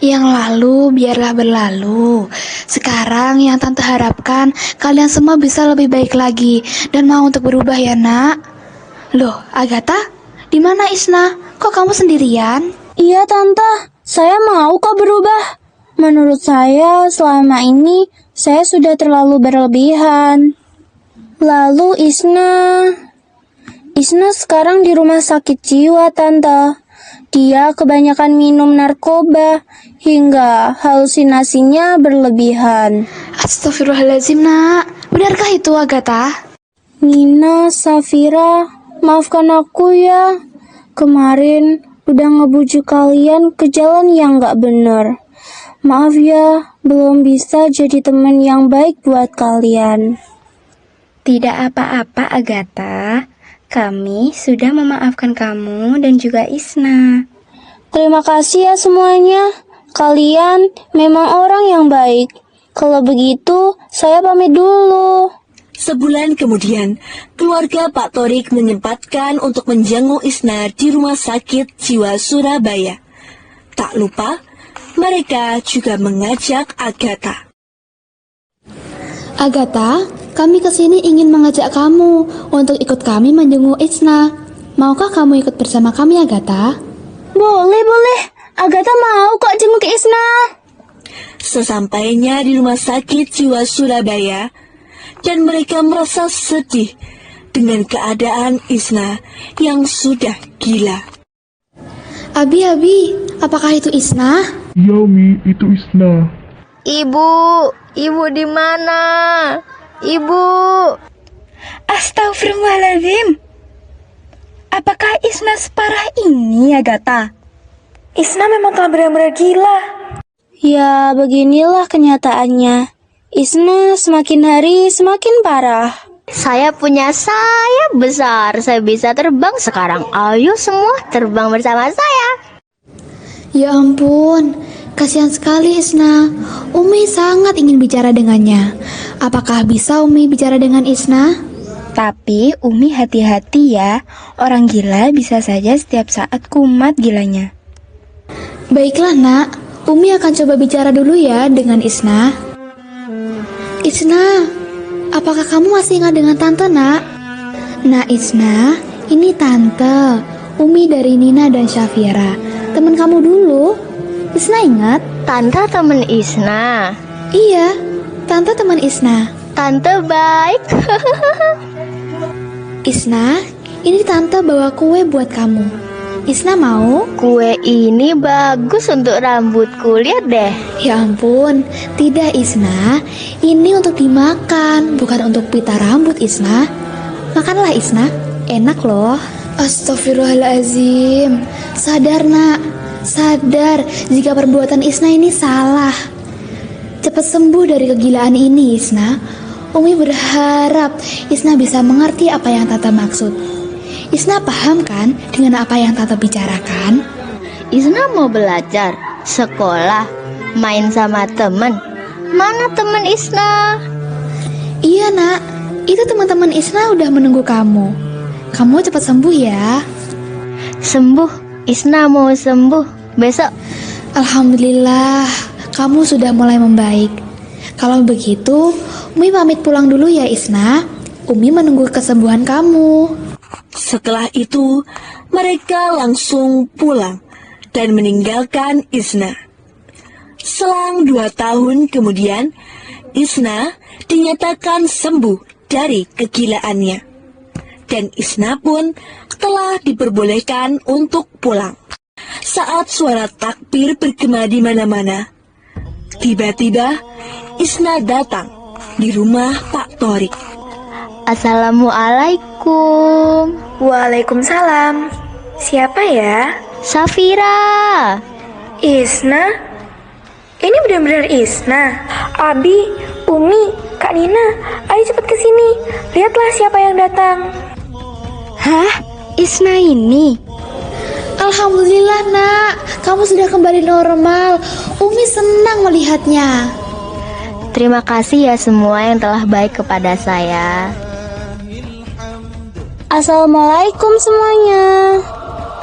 Yang lalu biarlah berlalu. Sekarang yang Tante harapkan kalian semua bisa lebih baik lagi dan mau untuk berubah ya nak. Loh, Agatha, di mana Isna? Kok kamu sendirian? Iya Tante, saya mau kok berubah. Menurut saya selama ini saya sudah terlalu berlebihan. Lalu Isna sekarang di rumah sakit jiwa Tante. Dia kebanyakan minum narkoba hingga halusinasinya berlebihan. Astagfirullahaladzim nak, benarkah itu Agatha? Nina, Safira, maafkan aku ya. Kemarin udah ngebujuk kalian ke jalan yang gak bener. Maaf ya, belum bisa jadi teman yang baik buat kalian. Tidak apa-apa Agatha, kami sudah memaafkan kamu dan juga Isna. Terima kasih ya semuanya. Kalian memang orang yang baik. Kalau begitu, saya pamit dulu. Sebulan kemudian, keluarga Pak Torik menyempatkan untuk menjenguk Isna di Rumah Sakit Jiwa Surabaya. Tak lupa, mereka juga mengajak Agatha. Agatha, kami kesini ingin mengajak kamu untuk ikut kami menjenguk Isna. Maukah kamu ikut bersama kami, Agatha? Boleh. Agatha mau kok jenguk Isna. Sesampainya di Rumah Sakit Jiwa Surabaya, dan mereka merasa sedih dengan keadaan Isna yang sudah gila. Abi, apakah itu Isna? Iya Umi, itu Isna. Ibu di mana? Ibu. Astagfirullahaladzim. Apakah Isna separah ini, Agatha? Isna memang telah benar-benar gila. Ya, beginilah kenyataannya. Isna semakin hari semakin parah. Saya punya sayap besar, saya bisa terbang sekarang. Ayo semua terbang bersama saya. Ya ampun, kasihan sekali Isna. Umi sangat ingin bicara dengannya. Apakah bisa Umi bicara dengan Isna? Tapi Umi hati-hati ya. Orang gila bisa saja setiap saat kumat gilanya. Baiklah nak, Umi akan coba bicara dulu ya dengan Isna. Isna, apakah kamu masih ingat dengan Tante nak? Nah Isna, ini Tante, Umi dari Nina dan Syafira. Teman kamu dulu. Isna ingat? Tante teman Isna. Iya, Tante teman Isna. Tante baik. Isna, ini Tante bawa kue buat kamu. Isna mau? Kue ini bagus untuk rambutku, lihat deh. Ya ampun, tidak Isna. Ini untuk dimakan, bukan untuk pita rambut Isna. Makanlah Isna, enak loh. Astagfirullahaladzim. Sadar nak, sadar jika perbuatan Isna ini salah. Cepat sembuh dari kegilaan ini Isna. Umi berharap Isna bisa mengerti apa yang Tante maksud. Isna paham kan dengan apa yang Tante bicarakan? Isna mau belajar, sekolah, main sama temen. Mana temen Isna? Iya nak, itu teman-teman Isna udah menunggu kamu. Kamu cepat sembuh ya. Sembuh, Isna mau sembuh besok. Alhamdulillah, kamu sudah mulai membaik. Kalau begitu, Umi pamit pulang dulu ya Isna. Umi menunggu kesembuhan kamu. Setelah itu, mereka langsung pulang dan meninggalkan Isna. Selang 2 tahun kemudian, Isna dinyatakan sembuh dari kegilaannya. Dan Isna pun telah diperbolehkan untuk pulang. Saat suara takbir bergema di mana-mana, tiba-tiba Isna datang di rumah Pak Torik. Assalamualaikum. Waalaikumsalam. Siapa ya? Safira. Isna? Ini benar-benar Isna. Abi, Umi, Kak Nina, ayo cepat ke sini. Lihatlah siapa yang datang. Hah? Isna ini? Alhamdulillah nak, kamu sudah kembali normal. Umi senang melihatnya. Terima kasih ya semua yang telah baik kepada saya. Assalamualaikum semuanya.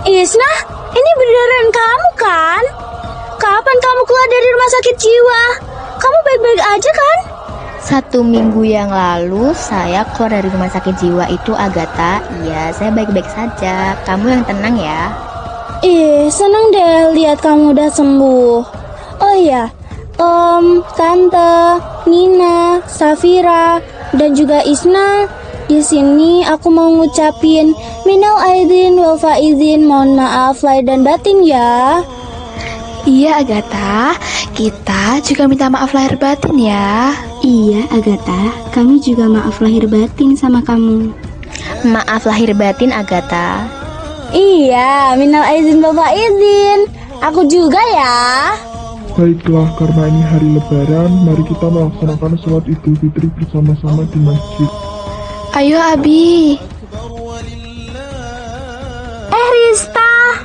Isna, ini beneran kamu kan? Kapan kamu keluar dari rumah sakit jiwa? Kamu baik-baik aja kan? 1 minggu yang lalu saya keluar dari rumah sakit jiwa itu, Agatha. Iya, saya baik-baik saja. Kamu yang tenang ya. Senang deh lihat kamu udah sembuh. Oh iya, Tante, Nina, Safira, dan juga Isna. Di sini aku mau ngucapin minal aidin wal faizin, mohon maaf lahir dan batin ya. Iya Agatha, kita juga minta maaf lahir batin ya. Iya Agatha, kami juga maaf lahir batin sama kamu. Maaf lahir batin Agatha. Iya, minal aidin wal faizin. Aku juga ya. Baiklah, karena ini hari lebaran, mari kita melaksanakan sholat Idul Fitri bersama-sama di masjid. Ayo Abi. Rista,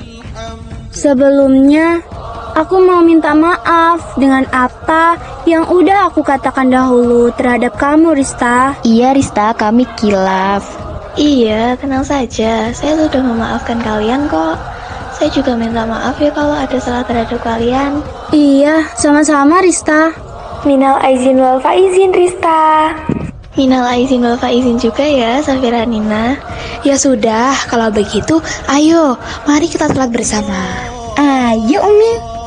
sebelumnya aku mau minta maaf dengan apa yang udah aku katakan dahulu terhadap kamu, Rista. Iya Rista, kami kilaf. Iya, tenang saja. Saya sudah memaafkan kalian kok. Saya juga minta maaf ya kalau ada salah terhadap kalian. Iya, sama-sama Rista. Minal aizin wal faizin, Rista. Minal aizin wal faizin juga ya, Safira Nina. Ya sudah, kalau begitu, ayo, mari kita sholat bersama. Ayo Umi.